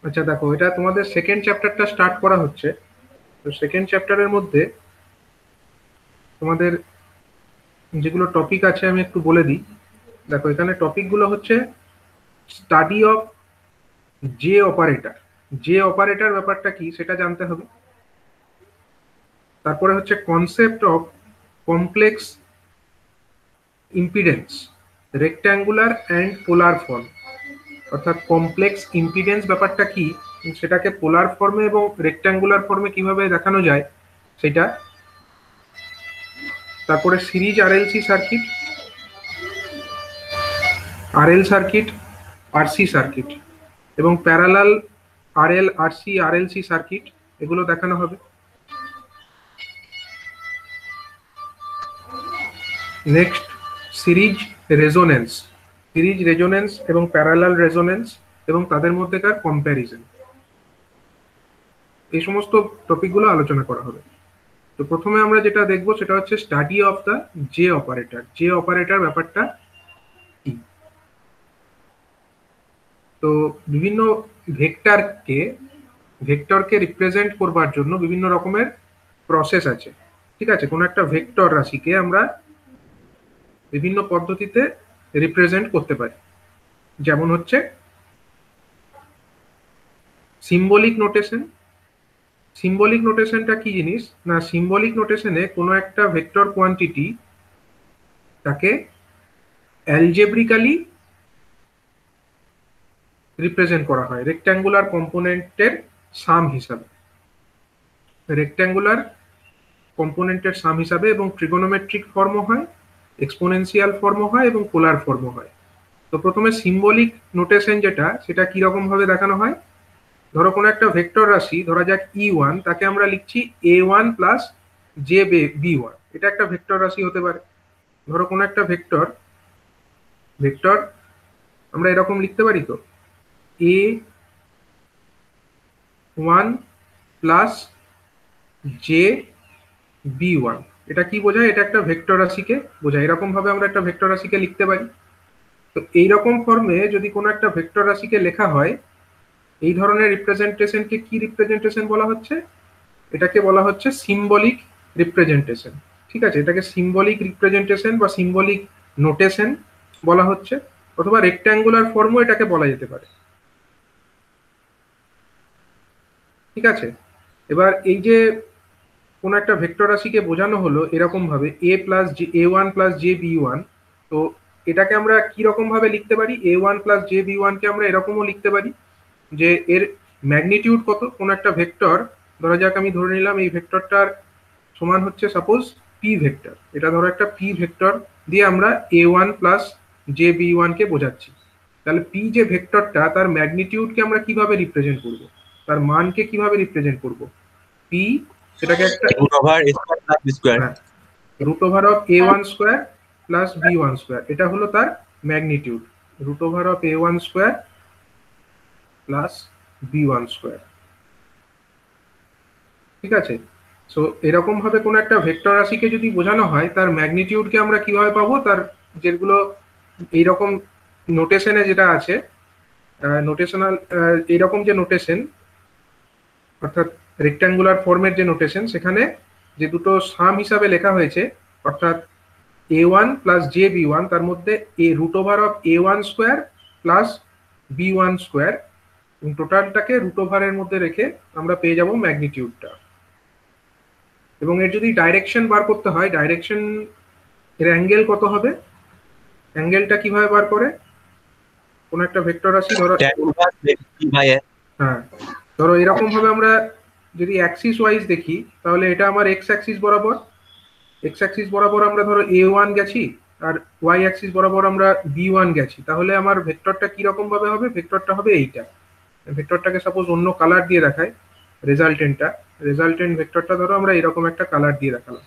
আচ্ছা দেখো, এটা তোমাদের সেকেন্ড চ্যাপ্টারটা স্টার্ট করা হচ্ছে। তো সেকেন্ড চ্যাপ্টারের মধ্যে তোমাদের যেগুলো টপিক আছে আমি একটু বলে দিই। দেখো, এখানে টপিকগুলো হচ্ছে study of J operator. J operator ব্যাপারটা কি সেটা জানতে হবে। তারপরে হচ্ছে concept of complex impedance, rectangular and polar form. অর্থাৎ কমপ্লেক্স ইম্পিডেন্স ব্যাপারটা কি, সেটাকে পোলার ফর্মে এবং রেক্ট্যাঙ্গুলার ফর্মে কিভাবে দেখানো যায় সেটা। তারপরে series RLC circuit, RL circuit, RC circuit এবং parallel RL RC RLC circuit, এগুলো দেখানো হবে। Next, series resonance, series resonance এবং প্যারালাল রেজোনেন্স এবং তাদের মধ্যেকার কম্প্যারিজন, এই সমস্ত টপিকগুলো আলোচনা করা হবে। তো প্রথমে আমরা যেটা দেখবো সেটা হচ্ছে study of the J operator. J operator ব্যাপারটা কি। তো বিভিন্ন ভেক্টরকে ভেক্টরকে রিপ্রেজেন্ট করবার জন্য বিভিন্ন রকমের প্রসেস আছে। ঠিক আছে, কোনো একটা ভেক্টর রাশিকে আমরা বিভিন্ন পদ্ধতিতে রিপ্রেজেন্ট করতে পারি। যেমন হচ্ছে সিম্বলিক নোটেশন। সিম্বলিক নোটেশনটা কি জিনিস না, সিম্বলিক নোটেশনে কোনো একটা ভেক্টর কোয়ান্টিটি তাকে অ্যালজেব্রিক্যালি রিপ্রেজেন্ট করা হয় রেক্ট্যাঙ্গুলার কম্পোনেন্টের সাম হিসাবে, রেক্ট্যাঙ্গুলার কম্পোনেন্টের সাম হিসাবে, এবং ট্রিগোনোমেট্রিক ফর্মও হয়, এক্সপোনেনশিয়াল ফর্মও হয় এবং পোলার ফর্মও হয়। তো প্রথমে সিম্বলিক নোটেশন যেটা, সেটা কিরকম ভাবে দেখানো হয়। ধরো কোনো একটা ভেক্টর রাশি, ধরা যাক E1, তাকে আমরা লিখছি A1 প্লাস জে B1। এটা একটা ভেক্টর রাশি হতে পারে। ধরো কোনো একটা ভেক্টর ভেক্টর আমরা এরকম লিখতে পারি, তো A1 প্লাস জে B1। এটা কি বোঝায়, এটা একটা ভেক্টর রাশিকে বোঝায়। এরকম ভাবে আমরা একটা ভেক্টর রাশিকে লিখতে পারি। তো এইরকম ফর্মে যদি কোনো একটা ভেক্টর রাশিকে লেখা হয়, এই ধরনের রিপ্রেজেন্টেশনকে কি রিপ্রেজেন্টেশন বলা হচ্ছে, এটাকে বলা হচ্ছে সিম্বলিক রিপ্রেজেন্টেশন। ঠিক আছে, এটাকে সিম্বলিক রিপ্রেজেন্টেশন বা সিম্বলিক নোটেশন বলা হচ্ছে, অথবা রেক্ট্যাঙ্গুলার ফর্মও এটাকে বলা যেতে পারে। ঠিক আছে, এবার এই যে কোনো একটা ভেক্টর রাশিকে বোঝানো হলো এরকম ভাবে A1 প্লাস জে B1। তো এটাকে আমরা কি রকম ভাবে লিখতে পারি, A1 প্লাস জে B1 কে আমরা এরকমও লিখতে পারি যে এর ম্যাগনিটিউড কত। কোনো একটা ভেক্টর, ধরা যাক আমি ধরে নিলাম এই ভেক্টরটার সমান হচ্ছে সাপোজ পি ভেক্টর। এটা ধরো একটা পি ভেক্টর দিয়ে আমরা A1 প্লাস জে B1 কে বোঝাচ্ছি। তাহলে পি যে ভেক্টরটা, তার ম্যাগনিটিউডকে আমরা কিভাবে রিপ্রেজেন্ট করব, তার মানকে কিভাবে রিপ্রেজেন্ট করব। পি, সেটাকে একটা root over a square plus b square. হ্যাঁ, root over of A1 square plus B1 square, এটা হলো তার magnitude. Root over of A1 square plus B1 square. ঠিক আছে, সো এরকম ভাবে কোনো একটা ভেক্টর রাশিকে যদি বোঝানো হয়, তার ম্যাগনিটিউডকে আমরা কিভাবে পাবো, তার যেগুলো এইরকম নোটেশনে যেটা আছে, নোটেশনাল এইরকম যে নোটেশন, অর্থাৎ রেক্ট্যাঙ্গুলার ফর্মের যে নোটেশন, সেখানে যে দুটো সাম হিসাবে লেখা হয়েছে, অর্থাৎ A1 প্লাস জে B1, তার মধ্যে এ root over of A1 square plus B1 square, টোটালটাকে রুট ওভারের মধ্যে রেখে আমরা পেয়ে যাব ম্যাগনিটিউডটা। এবং এর যদি ডাইরেকশন বার করতে হয়, ডাইরেকশন এর অ্যাঙ্গেল কত হবে, অ্যাঙ্গেলটা কিভাবে বার করে, কোন একটা ভেক্টর রাশি ধরো, tan inverse b by a. হ্যাঁ, ধরো এরকম ভাবে আমরা যদি অ্যাক্সিস ওয়াইজ দেখি, তাহলে এটা আমার এক্স অ্যাক্সিস বরাবর, এক্স অ্যাক্সিস বরাবর আমরা ধরো A1 গেছি, আর ওয়াই অ্যাক্সিস বরাবর আমরা B1 গেছি। তাহলে আমার ভেক্টরটা কি রকম ভাবে হবে, ভেক্টরটা হবে এইটা। ভেক্টরটাকে সাপোজ অন্য কালার দিয়ে দেখাই, রেজাল্টেন্ট ভেক্টরটা ধরো আমরা এরকম একটা কালার দিয়ে দেখালাম।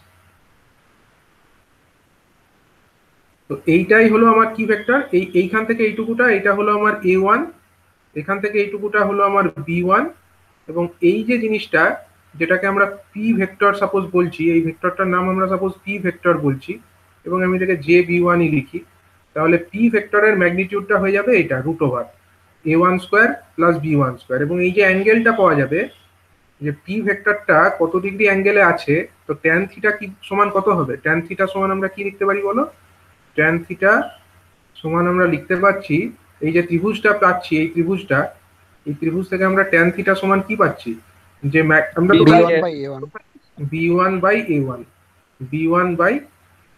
তো এইটাই হলো আমার কি ভেক্টর, এইখান থেকে এইটুকুটা, এটা হলো আমার A1, এখান থেকে এইটুকুটা হলো আমার B1, এবং এই যে জিনিসটা যেটাকে আমরা পি ভেক্টর সাপোজ বলছি, এই ভেক্টরটার নাম আমরা সাপোজ পি ভেক্টর বলছি, এবং আমি এটাকে জে B1 লিখি, তাহলে পি ভেক্টরের ম্যাগনিটিউডটা হয়ে যাবে এটা root over a1 square plus b1 square, এবং এই যে অ্যাঙ্গেলটা পাওয়া যাবে, যে পি ভেক্টরটা কত ডিগ্রি অ্যাঙ্গেলে আছে, তো ট্যান থিটা কি সমান কত হবে? ট্যান থিটা সমান আমরা কি লিখতে পারি বলো? ট্যান থিটা সমান আমরা লিখতে পাচ্ছি, এই যে ত্রিভুজটা পাচ্ছি, এই ত্রিভুজ থেকে আমরা ট্যান থিটা সমান কি পাচ্ছি, যে আমরা তো b1 by a1 b1 by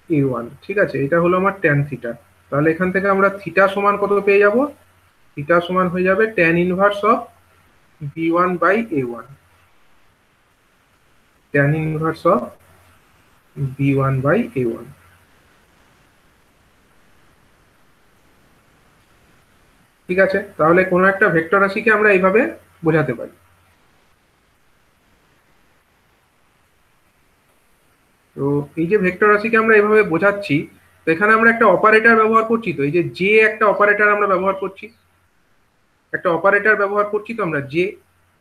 a1, ঠিক আছে, এটা হলো আমার ট্যান থিটা। তাহলে এখান থেকে আমরা থিটা সমান কত পেয়ে যাব? থিটা সমান হয়ে যাবে tan inverse of b1 by a1, tan inverse of b1 by a1। ঠিক আছে, তাহলে কোনো একটা ভেক্টর রাশিকে আমরা এইভাবে বোঝাতে পারি। তো এই যে ভেক্টর রাশিকে আমরা এইভাবে বোঝাচ্ছি, তো এখানে আমরা একটা অপারেটর ব্যবহার করছি, তো এই যে যে একটা অপারেটর আমরা ব্যবহার করছি, একটা অপারেটর ব্যবহার করছি, তো আমরা যে,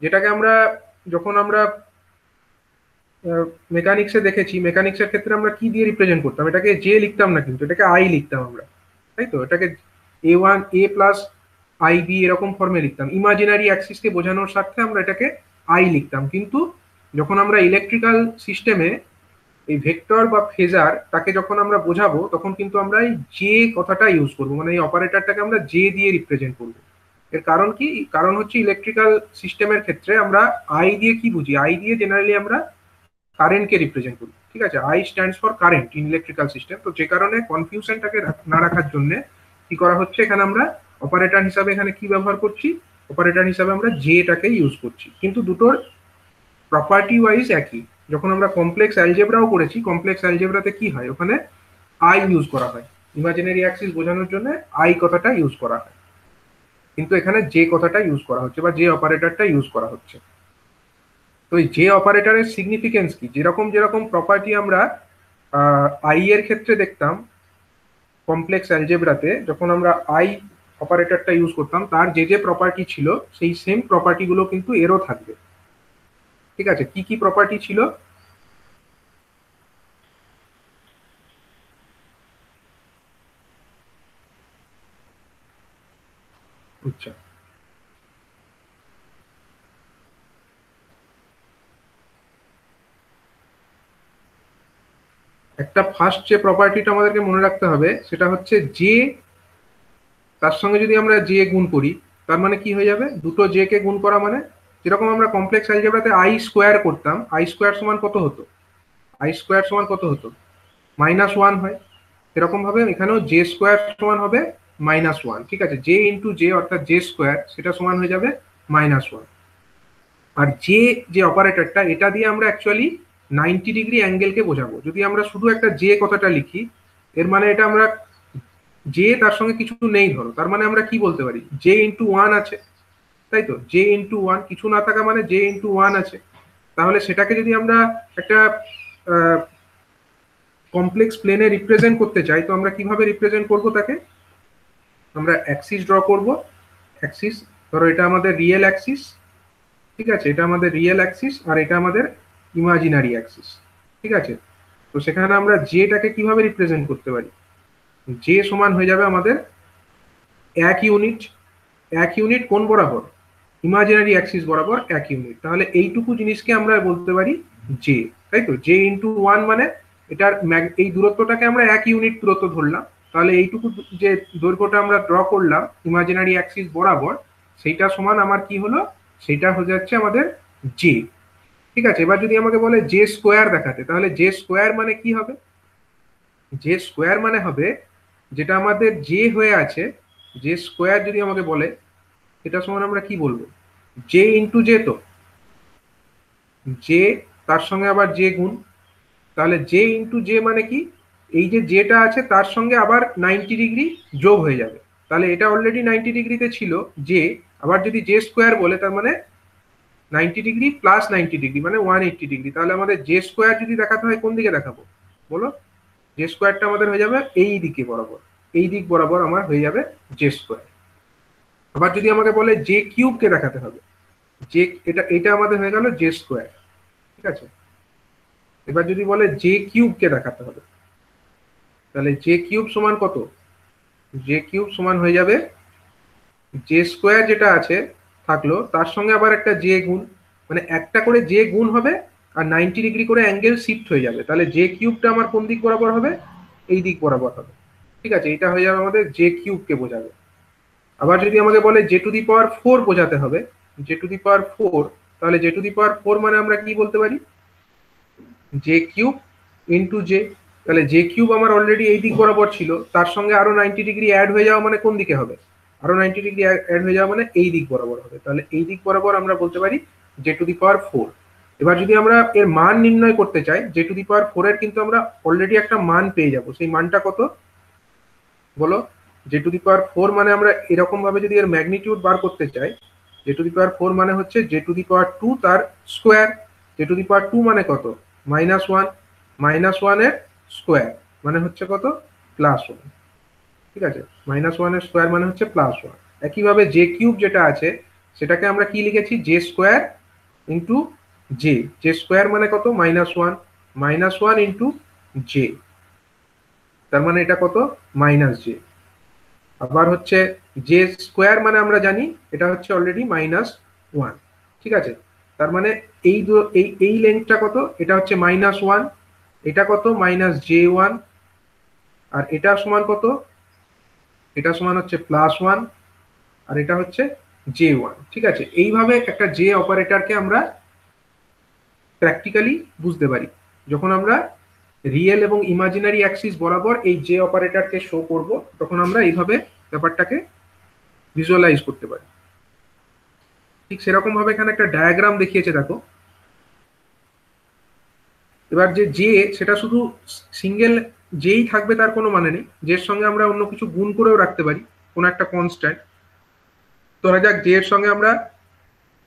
যেটাকে আমরা যখন আমরা মেকানিক্সে দেখেছি, মেকানিক্সের ক্ষেত্রে আমরা কি দিয়ে রিপ্রেজেন্ট করতাম, এটাকে জে লিখতাম না, কিন্তু এটাকে আই লিখতাম আমরা, তাই তো? এটাকে a1 a plus I B এরকম ফর্মে লিখতাম, ইমাজিনারি অ্যাক্সিসকে বোঝানোর স্বার্থে আমরা এটাকে আই লিখতাম। কিন্তু যখন আমরা ইলেকট্রিক্যাল সিস্টেমে এই ভেক্টর বা ফেজার তাকে যখন আমরা বোঝাবো, তখন কিন্তু আমরা এই জে কথাটা ইউজ করবো, মানে এই অপারেটরটাকে আমরা জে দিয়ে রিপ্রেজেন্ট করবো। এর কারণ কি? কারণ হচ্ছে ইলেকট্রিক্যাল সিস্টেমের ক্ষেত্রে আমরা আই দিয়ে কি বুঝি, আই দিয়ে জেনারেলি আমরা কারেন্টকে রিপ্রেজেন্ট করি, ঠিক আছে? I stands for current in electrical system. তো যে কারণে কনফিউশনটাকে না রাখার জন্য কি করা হচ্ছে, এখানে আমরা অপারেটর হিসাবে এখানে কি ব্যবহার করছি, অপারেটর হিসাবে আমরা জেটাকে ইউজ করছি, কিন্তু দুটোর প্রপার্টি ওয়াইজ একই। যখন আমরা কমপ্লেক্স অ্যালজেব্রাও করেছি, কমপ্লেক্স অ্যালজেব্রাতে কি হয়, ওখানে আই ইউজ করা হয়, ইমাজিনারি অ্যাক্সিস বোঝানোর জন্য আই কথাটা ইউজ করা হয়, কিন্তু এখানে যে কথাটা ইউজ করা হচ্ছে বা যে অপারেটরটা ইউজ করা হচ্ছে। তো এই যে অপারেটরের সিগনিফিকেন্স কি, যেরকম যেরকম প্রপার্টি আমরা আই এর ক্ষেত্রে দেখতাম কমপ্লেক্স অ্যালজেব্রাতে, যখন আমরা আই অপারেটরটা ইউজ করতাম, তার যে যে প্রপার্টি ছিল সেই সেম প্রপার্টিগুলো কিন্তু এরও থাকবে। ঠিক আছে, কি কি প্রপার্টি ছিল? আচ্ছা, একটা ফার্স্ট যে প্রপার্টিটা আমাদেরকে মনে রাখতে হবে সেটা হচ্ছে যে, তার সঙ্গে যদি আমরা জে গুণ করি, তার মানে কি হয়ে যাবে, দুটো জে কে গুণ করা মানে, যেরকম আমরা কমপ্লেক্স অ্যালজেব্রাতে আই স্কোয়ার করতাম, আই স্কোয়ার সমান কত হতো, আই স্কোয়ার সমান কত হতো, -1 হয়। এরকম ভাবে এখানেও জে স্কোয়ার সমান হবে -1, ঠিক আছে? জে ইন্টু জে অর্থাৎ জে স্কোয়ার, সেটা সমান হয়ে যাবে -1। আর যে অপারেটরটা, এটা দিয়ে আমরা অ্যাকচুয়ালি 90 ডিগ্রি অ্যাঙ্গেলকে বোঝাবো। যদি আমরা শুধু একটা জে কথাটা লিখি, এর মানে এটা আমরা জে তার সঙ্গে কিছু নেই ধরো, তার মানে আমরা কি বলতে পারি, জে ইন্টু 1 আছে, তাই তো? জে ইন্টু 1 কিছু না থাকা মানে জে ইন্টু 1 আছে। তাহলে সেটাকে যদি আমরা একটা কমপ্লেক্স প্লেনে রিপ্রেজেন্ট করতে চাই, তো আমরা কিভাবে রিপ্রেজেন্ট করব তাকে? আমরা অ্যাক্সিস ড্র করব, অ্যাক্সিস, ধরো এটা আমাদের রিয়েল অ্যাক্সিস, ঠিক আছে, এটা আমাদের রিয়েল অ্যাক্সিস আর এটা আমাদের ইমাজিনারি অ্যাক্সিস, ঠিক আছে? তো সেখানে আমরা জেটাকে কিভাবে রিপ্রেজেন্ট করতে পারি, জে সমান হয়ে যাবে আমাদের 1 ইউনিট কোন বরাবর, ইমাজিনারি অ্যাক্সিস বরাবর 1 ইউনিট। তাহলে এইটুকু জিনিসকে আমরা বলতে পারি জে, তাই তো? জে ইন্টু 1 মানে এটার এই দূরত্বটাকে আমরা 1 ইউনিট দূরত্ব ধরলাম, তাহলে এইটুকু যে দৈর্ঘ্যটা আমরা ড্র করলাম ইমাজিনারি অ্যাক্সিস বরাবর, সেইটা সমান আমার কি হলো, সেটা হয়ে যাচ্ছে আমাদের জে। ঠিক আছে, এবার যদি আমাকে বলে জে স্কোয়ার দেখাতে, তাহলে জে স্কোয়ার মানে কি হবে? জে স্কোয়ার মানে হবে যেটা আমাদের জে হয়ে আছে, জে স্কোয়ার যদি আমাকে বলে, এটা সমান আমরা কি বলবো, জে ইন্টু জে, তো জে তার সঙ্গে আবার জে গুণ, তাহলে জে ইন্টু জে মানে কি, এই যে জেটা আছে তার সঙ্গে আবার 90 ডিগ্রি যোগ হয়ে যাবে। তাহলে এটা অলরেডি 90 ডিগ্রিতে ছিল জে, আবার যদি জে স্কোয়ার বলে, তার মানে 90 ডিগ্রি প্লাস 90 ডিগ্রি মানে 180 ডিগ্রি। তাহলে আমাদের জে স্কোয়ার যদি দেখাতে হয় কোন দিকে দেখাবো বলো? জে স্কোয়ারটা আমাদের হয়ে যাবে এই দিকে বরাবর, এই দিক বরাবর আমার হয়ে যাবে জে স্কোয়ার। আবার যদি আমাকে বলে জে কিউবকে দেখাতে হবে, জে এটা আমাদের হয়ে গেল জে স্কোয়ার, ঠিক আছে? এবার যদি বলে জে কিউবকে দেখাতে হবে, তাহলে জে কিউব সমান কত, জে কিউব সমান হয়ে যাবে জে স্কোয়ার যেটা আছে থাকলো, তার সঙ্গে আবার একটা জে গুণ, মানে একটা করে জে গুণ হবে আর 90 ডিগ্রি করে অ্যাঙ্গেল শিফট হয়ে যাবে, তাহলে জে কিউবটা আমার কোন দিক বরাবর হবে, এই দিক বরাবর হবে। ঠিক আছে, এটা হয়ে যাবে আমাদের জে কিউবকে বোঝাবে। আবার যদি আমাকে বলে জে টু দি পাওয়ার 4 বোঝাতে হবে, জে টু দি পাওয়ার 4, তাহলে জে টু দি পাওয়ার 4 মানে আমরা কি বলতে পারি, জে কিউব ইন্টু জে। তাহলে জে কিউব আমার অলরেডি এই দিক বরাবর ছিল, তার সঙ্গে আরো 90 ডিগ্রি অ্যাড হয়ে যাওয়া মানে কোন দিকে হবে, আরো 90 ডিগ্রি অ্যাড হয়ে যাওয়া মানে এই দিক বরাবর হবে। তাহলে এই দিক বরাবর আমরা বলতে পারি জে টু দি পাওয়ার 4। এবার যদি আমরা এর মান নির্ণয় করতে চাই, জে টু দি পাওয়ার 4 এর কিন্তু আমরা অলরেডি একটা মান পেয়ে যাব, সেই মানটা কত বলো, জে টু দি পাওয়ার 4 মানে আমরা এরকম ভাবে যদি এর ম্যাগনিটিউড বার করতে চাই, জে টু দি পাওয়ার 4 মানে হচ্ছে জে টু দি পাওয়ার 2 তার স্কোয়ার। জে টু দি পাওয়ার 2 মানে কত, -1, -1 এর স্কোয়ার মানে হচ্ছে কত, +1। ঠিক আছে, -1 এর স্কোয়ার মানে হচ্ছে +1। একইভাবে জে কিউব যেটা আছে সেটাকে আমরা কি লিখেছি, J square into J, J square মানে কত, -1, -1 ইন্টু জে, তার মানে এটা কত, -j। আবার হচ্ছে জে স্কোয়ার মানে আমরা জানি এটা হচ্ছে অলরেডি -1। ঠিক আছে, তার মানে এই লেন্থটা কত, এটা হচ্ছে -1, এটা কত, -j1, আর এটা সমান কত, এটা সমান হচ্ছে +1, আর এটা হচ্ছে j1। ঠিক আছে, এইভাবে একটা জে অপারেটরকে আমরা প্র্যাকটিক্যালি বুঝতে পারি। যখন আমরা রিয়েল এবং ইমাজিনারি অ্যাক্সিস বরাবর এই জে অপারেটরকে শো করব, তখন আমরা এইভাবে ব্যাপারটাকে ভিজুয়ালাইজ করতে পারি। ঠিক সেরকম ভাবে এখানে একটা ডায়াগ্রাম দেখিয়েছে দেখো। এবার যে জে, সেটা শুধু সিঙ্গেল জেই থাকবে তার কোনো মানে নেই, জের সঙ্গে আমরা অন্য কিছু গুণ করেও রাখতে পারি, কোনো একটা কনস্ট্যান্ট। ধরা যাক জে এর সঙ্গে আমরা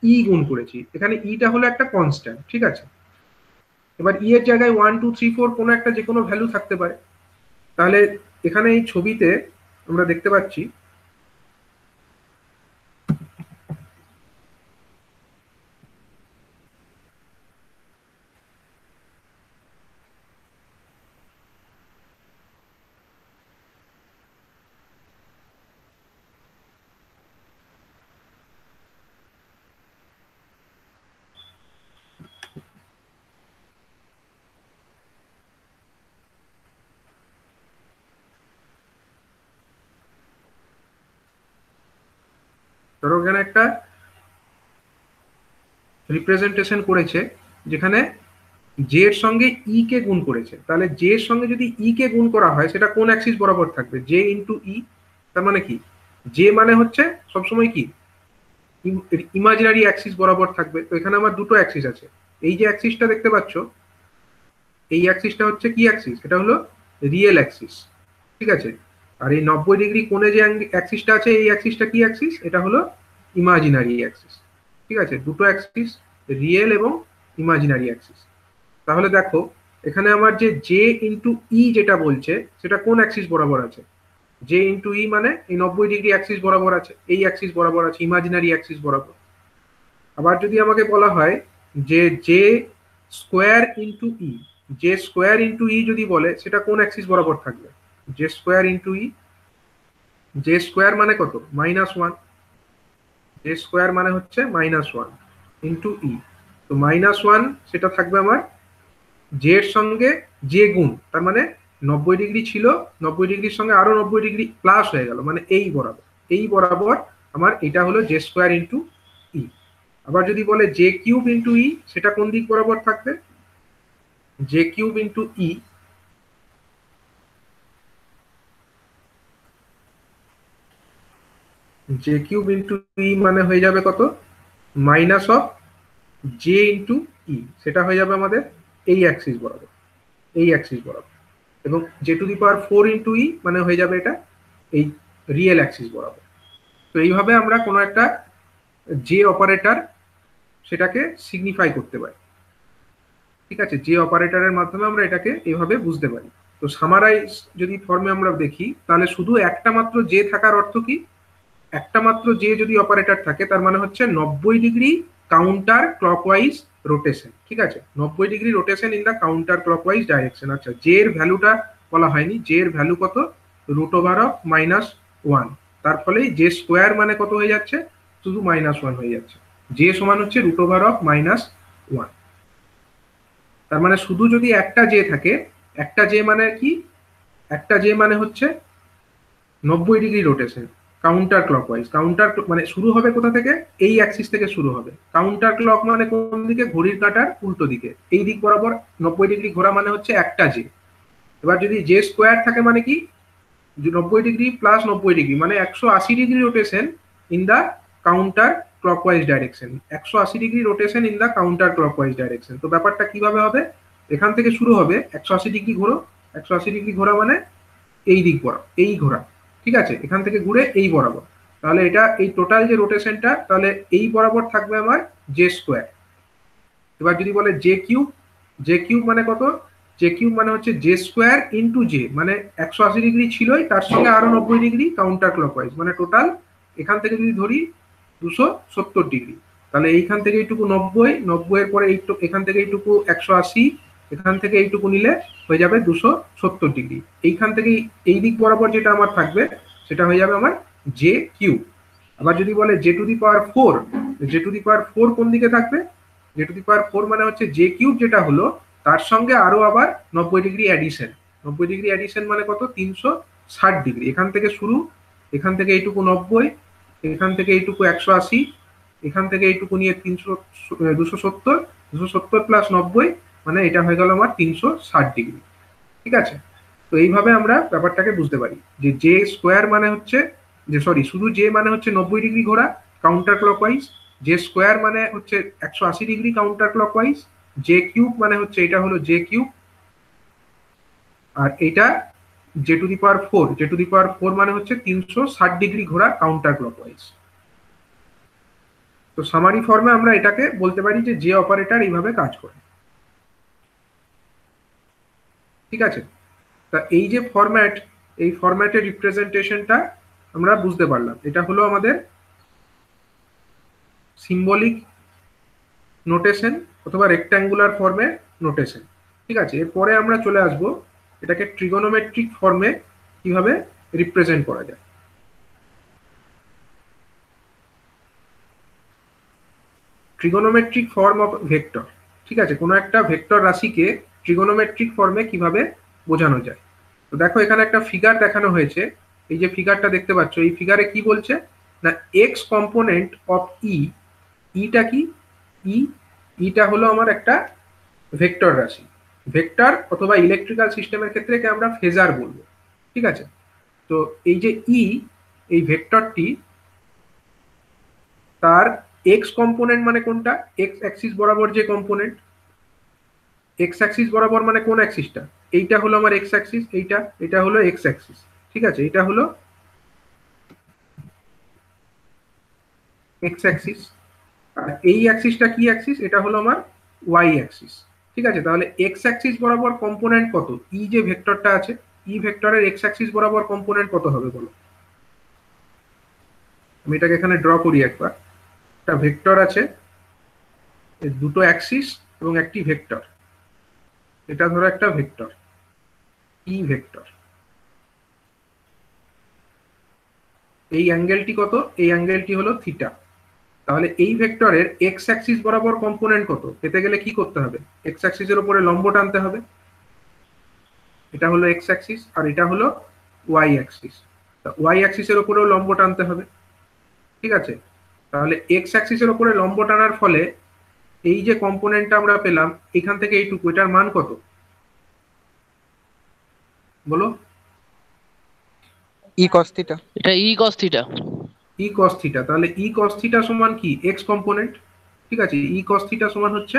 ই গুণ করেছি, এখানে ইটা হলো একটা কনস্ট্যান্ট। ঠিক আছে, এবার ই এর জায়গায় 1 2 3 4 কোনো একটা যে কোনো ভ্যালু থাকতে পারে। তাহলে এখানে এই ছবিতে আমরা দেখতে পাচ্ছি ধরো এখানে একটা রিপ্রেজেন্টেশন করেছে যেখানে জে এর সঙ্গে ই কে গুণ করেছে, তাহলে জে এর সঙ্গে যদি ই কে গুণ করা হয় সেটা কোন অ্যাক্সিস বরাবর থাকবে, জে ইন্টু ই। তার মানে কি, জে মানে হচ্ছে সবসময় কি ইমাজিনারি অ্যাক্সিস বরাবর থাকবে। তো এখানে আমার দুটো অ্যাক্সিস আছে, এই যে অ্যাক্সিসটা দেখতে পাচ্ছ, এই অ্যাক্সিসটা হচ্ছে কি অ্যাক্সিস, এটা হলো রিয়েল অ্যাক্সিস। ঠিক আছে, আর এই 90 ডিগ্রি কোণে যে অ্যাক্সিসটা আছে, এই অ্যাক্সিসটা কি অ্যাক্সিস, এটা হলো ইমাজিনারি অ্যাক্সিস। ঠিক আছে, দুটো অ্যাক্সিস, রিয়েল এবং ইমাজিনারি অ্যাক্সিস। তাহলে দেখো এখানে আমার যে জে ইন্টু ই যেটা বলছে সেটা কোন অ্যাক্সিস বরাবর আছে, জে ইন্টু ই মানে এই 90 ডিগ্রি অ্যাক্সিস বরাবর আছে, এই অ্যাক্সিস বরাবর আছে, ইমাজিনারি অ্যাক্সিস বরাবর। আবার যদি আমাকে বলা হয় যে জে স্কোয়ার ইন্টু ই, জে স্কোয়ার ইন্টু ই যদি বলে সেটা কোন অ্যাক্সিস বরাবর থাকবে, জে স্কোয়ার ইন্টু ই, জে স্কোয়ার মানে কত, -1, জে স্কোয়ার মানে হচ্ছে -1 ইন্টু ই। তো -1 সেটা থাকবে আমার জে এর সঙ্গে জে গুণ, তার মানে 90 ডিগ্রি ছিল, 90 ডিগ্রির সঙ্গে আরো 90 ডিগ্রি প্লাস হয়ে গেল, মানে এই বরাবর, এই বরাবর আমার এটা হলো জে স্কোয়ার ইন্টু ই। আবার যদি বলে জে কিউব ইন্টু ই, সেটা কোন দিক বরাবর থাকবে, জে কিউব ইন্টু ই, জে কিউব ইন্টু ই মানে হয়ে যাবে কত, মাইনাস অফ জে ইন্টু ই, সেটা হয়ে যাবে আমাদের এই অ্যাক্সিস বরাবর, এই অ্যাক্সিস বরাবর। এবং J to the power 4 into E মানে হয়ে যাবে এটা এই রিয়েল অ্যাক্সিস বরাবর। তো এইভাবে আমরা কোনো একটা জে অপারেটর সেটাকে সিগনিফাই করতে পারি। ঠিক আছে, যে অপারেটরের মাধ্যমে আমরা এটাকে এইভাবে বুঝতে পারি। তো সামারাইজ যদি ফর্মে আমরা দেখি, তাহলে শুধু একটা মাত্র জে থাকার অর্থ কি, একটা মাত্র জে যদি অপারেটর থাকে তার মানে হচ্ছে 90 ডিগ্রি কাউন্টার ক্লকওয়াইজ রোটেশন। ঠিক আছে, 90 degree rotation in the counter clockwise direction. আচ্ছা, জে এর ভ্যালুটা বলা হয়নি, জে এর ভ্যালু কত, √(-1) তার ফলে জে স্কোয়ার মানে কত হয়ে যাচ্ছে, শুধু -1 হয়ে যাচ্ছে। জে সমান হচ্ছে √(-1). তার মানে শুধু যদি একটা জে থাকে, একটা জে মানে কি, একটা জে মানে হচ্ছে 90° রোটেশন কাউন্টার ক্লকওয়াইজ। কাউন্টার মানে শুরু হবে কোথা থেকে, এই অ্যাক্সিস থেকে শুরু হবে। কাউন্টার ক্লক মানে কোন দিকে, ঘড়ির কাঁটার উল্টো দিকে, এই দিক বরাবর 90° ঘোরা মানে হচ্ছে একটা জে। এবার যদি জে স্কোয়ার থাকে মানে কি, 90° + 90° মানে 180° rotation in the counter clockwise direction. 180° rotation in the counter clockwise direction. তো ব্যাপারটা কিভাবে হবে, এখান থেকে শুরু হবে 180° ঘোরো, 180° ঘোরা মানে এই দিক বরাবর, এই ঘোরা, ঠিক আছে, এখান থেকে ঘুরে এই বরাবর। তাহলে এটা এই টোটাল যে রোটেশনটা, তাহলে এই বরাবর থাকবে আমার জে স্কোয়ার। এবার যদি বলে জে কিউব, জে কিউব মানে কত, জে কিউব মানে হচ্ছে জে স্কোয়ার ইন্টু জে, মানে 180° ছিলই, তার সঙ্গে আরো 90° কাউন্টার ক্লকওয়াইজ, মানে টোটাল এখান থেকে যদি ধরি 270°। তাহলে এইখান থেকে এইটুকু 90 এর পরে এখান থেকে এইটুকু 180, এখান থেকে এইটুকু নিলে হয়ে যাবে 270°। এইখান থেকে এই দিক বরাবর যেটা আমার থাকবে সেটা হয়ে যাবে আমার জে কিউব। আবার যদি বলে J⁴, J⁴ কোন দিকে থাকবে, J⁴ মানে হচ্ছে জে কিউব যেটা হলো, তার সঙ্গে আরো আবার 90° অ্যাডিশন। 90° অ্যাডিশন মানে কত, 360°। এখান থেকে শুরু, এখান থেকে এইটুকু 90, এখান থেকে এইটুকু 180, এখান থেকে এইটুকু নিয়ে 270, 270 + 90 মানে এটা হয়ে গেল আমার 360°। ঠিক আছে, তো এইভাবে আমরা ব্যাপারটাকে বুঝতে পারি যে জে স্কোয়ার মানে হচ্ছে, যে সরি শুধু জে মানে হচ্ছে 90° ঘোরা কাউন্টার ক্লকওয়াইজ, জে স্কোয়ার মানে হচ্ছে 180° কাউন্টার ক্লকওয়াইজ, জে কিউব মানে হচ্ছে এটা হলো জে কিউব, আর এটা J⁴ মানে হচ্ছে 360° ঘোরা কাউন্টার ক্লকওয়াইজ। তো সামারি ফর্মে আমরা এটাকে বলতে পারি যে জে অপারেটর এইভাবে কাজ করে। ঠিক আছে, তা এই যে ফরম্যাট, এই ফরম্যাটের রিপ্রেজেন্টেশনটা আমরা বুঝতে পারলাম। এটা হলো আমাদের সিম্বলিক নোটেশন অথবা রেক্ট্যাঙ্গুলার ফর্মে নোটেশন। ঠিক আছে, এরপরে আমরা চলে আসব এটাকে ট্রিগোনোমেট্রিক ফর্মে কিভাবে রিপ্রেজেন্ট করা যায়। Trigonometric form of vector. ঠিক আছে, কোনো একটা ভেক্টর রাশিকে ট্রিগোনোমেট্রিক ফর্মে কিভাবে বোঝানো যায়। তো দেখো এখানে একটা ফিগার দেখানো হয়েছে, এই যে ফিগারটা দেখতে পাচ্ছ, এই ফিগারে কি বলছে না, এক্স কম্পোনেন্ট অফ ই, ইটা কি, ইটা হলো আমার একটা ভেক্টর রাশি। ভেক্টর অথবা ইলেকট্রিক্যাল সিস্টেমের ক্ষেত্রে একে আমরা ফেজার বলবো। ঠিক আছে, তো এই যে এই ভেক্টরটি, তার এক্স কম্পোনেন্ট মানে কোনটা, এক্স অ্যাক্সিস বরাবর যে কম্পোনেন্ট, এক্স অ্যাক্সিস বরাবর মানে কোন অ্যাক্সিসটা, এইটা হলো আমার এক্স অ্যাক্সিস, এটা হলো এক্স অ্যাক্সিস। ঠিক আছে, এটা হলো এক্স অ্যাক্সিস, আর এই অ্যাক্সিসটা কি অ্যাক্সিস, এটা হলো আমার ওয়াই অ্যাক্সিস। ঠিক আছে, তাহলে এক্স অ্যাক্সিস বরাবর কম্পোনেন্ট কত, যে ভেক্টরটা আছে, ভেক্টরের এক্স অ্যাক্সিস বরাবর কম্পোনেন্ট কত হবে বলো। আমি এটাকে এখানে ড্র করি একবার। একটা ভেক্টর আছে, দুটো অ্যাক্সিস এবং একটি ভেক্টর। এটা ধরো একটা ভেক্টর, ভেক্টর। এই অ্যাঙ্গেলটি কত, এই অ্যাঙ্গেলটি হলো থিটা। তাহলে এই ভেক্টরের এক্স অ্যাক্সিস বরাবর কম্পোনেন্ট কত পেতে গেলে কি করতে হবে, এক্স অ্যাক্সিসের উপরে লম্ব টানতে হবে। এটা হলো এক্স অ্যাক্সিস আর এটা হলো ওয়াই অ্যাক্সিস, ওয়াই অ্যাক্সিসের উপরেও লম্ব টানতে হবে। ঠিক আছে, তাহলে এক্স অ্যাক্সিসের উপরে লম্ব টানার ফলে এই যে কম্পোনেন্টটা আমরা পেলাম এখান থেকে এইটুকু, এটার মান কত বলো, ই cos থিটা, এটা ই cos থিটা, cos থিটা। তাহলে cos থিটা সমান কি, এক্স কম্পোনেন্ট। ঠিক আছে, cos থিটা সমান হচ্ছে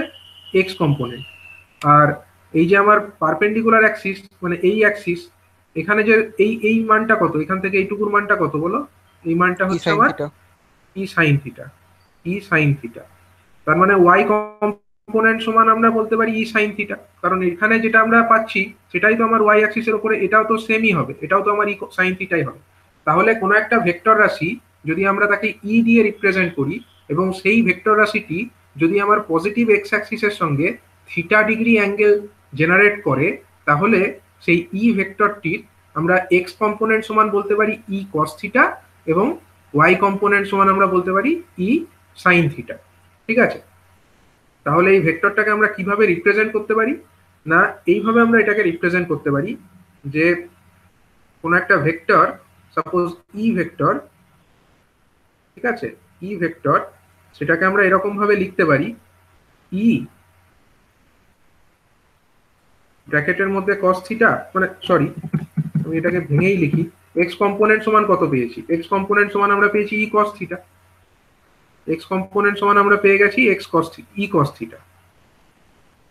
এক্স কম্পোনেন্ট। আর এই যে আমার পারপেন্ডিকুলার অ্যাক্সিস মানে এই অ্যাক্সিস, এখানে যে এই মানটা কত, এখান থেকে এইটুকুর মানটা কত বলো, এই মানটা হচ্ছে আমার sin থিটা, sin থিটা। তার মানে ওয়াই কম্পোনেন্ট সমান আমরা বলতে পারি sin থিটা, কারণ এখানে যেটা আমরা পাচ্ছি সেটাই তো আমার ওয়াই অ্যাক্সিসের উপরে, এটাও তো সেমই হবে, এটাও তো আমার sin থিটাই হবে। তাহলে কোনো একটা ভেক্টর রাশি যদি আমরা তাকে দিয়ে রিপ্রেজেন্ট করি এবং সেই ভেক্টর রাশিটি যদি আমার পজিটিভ এক্স অ্যাক্সিসের সঙ্গে থিটা ডিগ্রি অ্যাঙ্গেল জেনারেট করে, তাহলে সেই ভেক্টরটির আমরা এক্স কম্পোনেন্ট সমান বলতে পারি cos থিটা, এবং ওয়াই কম্পোনেন্ট সমান আমরা বলতে পারি ই সাইন থিটা। ঠিক আছে, তাহলে এই ভেক্টরটাকে আমরা কিভাবে রিপ্রেজেন্ট করতে পারি না, এইভাবে আমরা এটাকে রিপ্রেজেন্ট করতে পারি যে কোন একটা ভেক্টর, সাপোজ ই ভেক্টর, ঠিক আছে, ই ভেক্টর, সেটাকে আমরা এরকম ভাবে লিখতে পারি ই ব্র্যাকেটের মধ্যে cos থিটা, মানে সরি আমি এটাকে ভেঙেই লিখি, এক্স কম্পোনেন্ট সমান কত পেয়েছি, এক্স কম্পোনেন্ট সমান আমরা পেয়েছি ই cos থিটা, এক্স কম্পোনেন্ট সমান আমরা পেয়ে গেছি এক্স cos ই cos থিটা,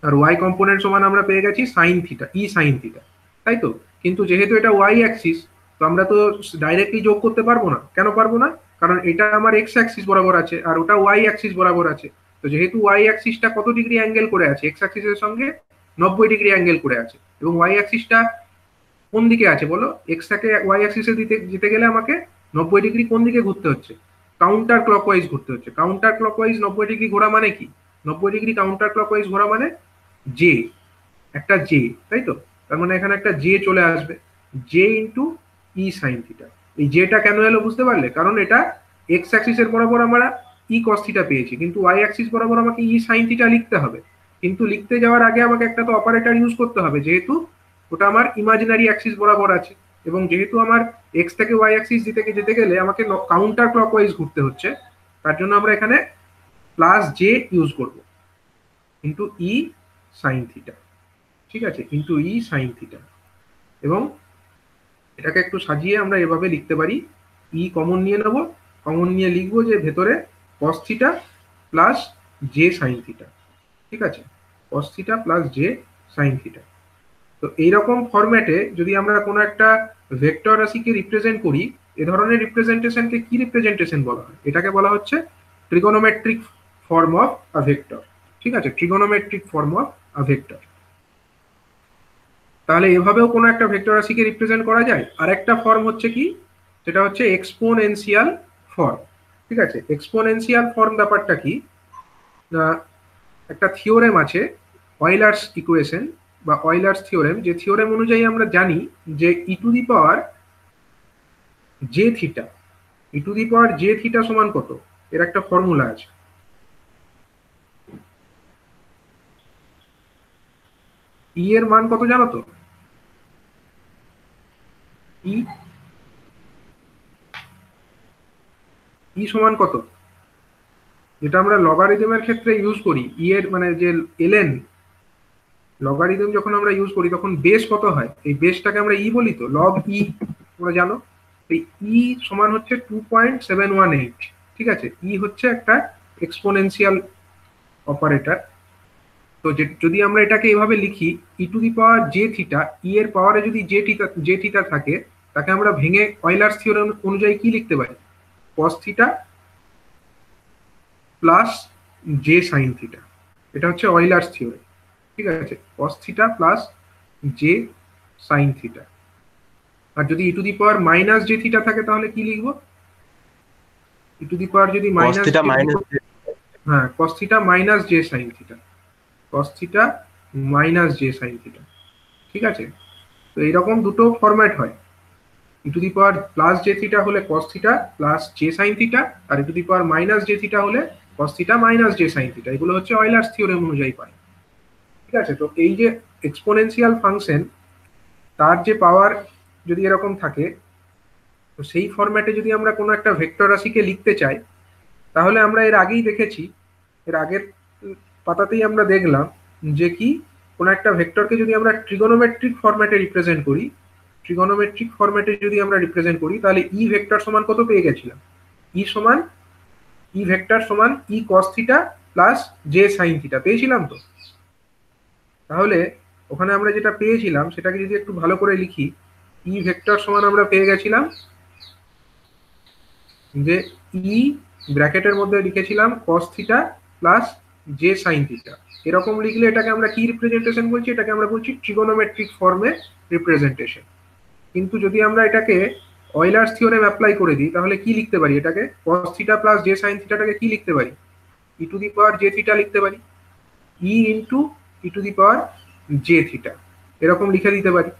আর ওয়াই কম্পোনেন্ট সমান আমরা পেয়ে গেছি সাইন থিটা, ই সাইন থিটা, তাই তো। কিন্তু যেহেতু এটা ওয়াই অ্যাক্সিস, তো আমরা তো ডাইরেক্টলি যোগ করতে পারবো না। কেন পারবো না? কারণ এটা আমার এক্স অ্যাক্সিস বরাবর আছে আর ওটা ওয়াই অ্যাক্সিস বরাবর আছে। তো যেহেতু ওয়াই অ্যাক্সিসটা কত ডিগ্রি অ্যাঙ্গেল করে আছে, এক্স অ্যাক্সিসের সঙ্গে 90 ডিগ্রি অ্যাঙ্গেল করে আছে, এবং ওয়াই অ্যাক্সিসটা কোন দিকে আছে বলো, এক্স থেকে ওয়াই অ্যাক্সিসে যেতে গেলে আমাকে 90 ডিগ্রি কোন দিকে ঘুরতে হচ্ছে, কাউন্টার ক্লকওয়াইজ ঘুরতে হচ্ছে। কাউন্টার ক্লকওয়াইজ 90 ডিগ্রি ঘোরা মানে কি, 90 ডিগ্রি কাউন্টার ক্লকওয়াইজ ঘোরা মানে জে, একটা জে, তাই তো। তার মানে এখানে একটা জে চলে আসবে, জে ইন্টু ই সাইন থিটা। এই জেটা কেন এলো বুঝতে পারলে? কারণ এটা এক্স অ্যাক্সিসের বরাবর আমরা ই কস থিটা পেয়েছি, কিন্তু ওয়াই অ্যাক্সিস বরাবর আমাকে ই সাইন থিটা লিখতে হবে। কিন্তু লিখতে যাওয়ার আগে আমাকে একটা তো অপারেটর ইউজ করতে হবে, যেহেতু ওটা আমার ইমাজিনারি অ্যাক্সিস বরাবর আছে, এবং যেহেতু আমার এক্স থেকে ওয়াই অ্যাক্সিস যেতে গেলে আমাকে কাউন্টার ক্লকওয়াইজ ঘুরতে হচ্ছে, তার জন্য আমরা এখানে প্লাস জে ইউজ করব ইন্টু ই সাইন থিটা। ঠিক আছে, ইন্টু ই সাইন থিটা। এবং এটাকে একটু সাজিয়ে আমরা এভাবে লিখতে পারি, ই কমন নিয়ে নেব, কমন নিয়ে লিখবো যে ভেতরে cos theta plus J sine theta. ঠিক আছে, cos theta plus J sine theta. তো এইরকম ফরম্যাটে যদি আমরা কোনো একটা ভেক্টর রাশিকে রিপ্রেজেন্ট করি, এ ধরনের রিপ্রেজেন্টেশনকে কি রিপ্রেজেন্টেশন বলা হয়? এটাকে বলা হচ্ছে trigonometric form of a vector. ঠিক আছে, trigonometric form of a vector. তাহলে এভাবেও কোনো একটা ভেক্টর রাশিকে রিপ্রেজেন্ট করা যায়। আর একটা ফর্ম হচ্ছে কি, সেটা হচ্ছে এক্সপোনেনশিয়াল ফর্ম। ঠিক আছে, এক্সপোনেনশিয়াল ফর্ম ব্যাপারটা কি, একটা থিওরেম আছে অয়েলার্স ইকুয়েশন বা অয়েলার্স থিওরেম, যে থিওরেম অনুযায়ী আমরা জানি যে E to the power J theta, E to the power J theta সমান কত, এর একটা ফর্মুলা আছে। ই এর মান কত জানো তো? ই ই সমান কত, যেটা আমরা লগারিদমের ক্ষেত্রে ইউজ করি, ই এর মানে যে এলএন লগারিদম যখন আমরা ইউজ করি তখন বেস কত হয়, এই বেসটাকে আমরা ই বলি তো, লগ ই, তোমরা জানো। এই ই সমান হচ্ছে 2.718। ঠিক আছে, ই হচ্ছে একটা এক্সপোনেনশিয়াল অপারেটর। তো যদি আমরা এটাকে এভাবে লিখি, E to the power J theta, E এর পাওয়ারে যদি জে থিটা থাকে, তাকে আমরা ভেঙে অয়েলার্স থিওরেম অনুযায়ী কি লিখতে পারি, cos theta plus J sine theta. এটা হচ্ছে অয়েলার্স থিওরেম। ঠিক আছে, cos theta plus J sine theta. আর যদি E to the power minus J theta থাকে তাহলে কি লিখবো, ই টু দি পাওয়ার যদি cos theta minus হ্যাঁ, cos theta minus J sine theta, cos theta minus J sine theta. ঠিক আছে, তো এইরকম দুটো ফরম্যাট হয়, E to the power plus J theta হলে cos theta plus J sine theta, আর E to the power minus J theta হলে cos theta minus J sine theta. এগুলো হচ্ছে অয়েলার্স থিওরেম অনুযায়ী পাই। ঠিক আছে, তো এই যে এক্সপোনেনশিয়াল ফাংশন, তার যে পাওয়ার যদি এরকম থাকে, তো সেই ফরম্যাটে যদি আমরা কোনো একটা ভেক্টর রাশিকে লিখতে চাই, তাহলে আমরা এর আগেই দেখেছি, এর আগের পাতাতেই আমরা দেখলাম যে কি, কোনো একটা ভেক্টরকে যদি আমরা ট্রিগোনোমেট্রিক ফরম্যাটে রিপ্রেজেন্ট করি, ট্রিগোনোমেট্রিক ফরম্যাটে যদি আমরা রিপ্রেজেন্ট করি, তাহলে ই ভেক্টর সমান কত পেয়ে গেছিলাম, ই সমান ই ভেক্টর সমান ই cos theta plus J sine theta পেয়েছিলাম তো। তাহলে ওখানে আমরা যেটা পেয়েছিলাম সেটাকে যদি একটু ভালো করে লিখি, ই ভেক্টর সমান আমরা পেয়ে গেছিলাম যে ই ব্র্যাকেটের মধ্যে লিখেছিলাম cos theta plus J sine theta. এরকম লিখলে এটাকে আমরা কি রিপ্রেজেন্টেশন বলছি, এটাকে আমরা বলছি ট্রিগোনোমেট্রিক ফর্মে রিপ্রেজেন্টেশন। কিন্তু যদি আমরা এটাকে অয়েলার্স থিওরেম অ্যাপ্লাই করে দিই, তাহলে কি লিখতে পারি, এটাকে cos theta plus J sine থিটাটাকে কি লিখতে পারি, E to the power J theta লিখতে পারি, E into E to the power J theta, এরকম লিখে দিতে পারি।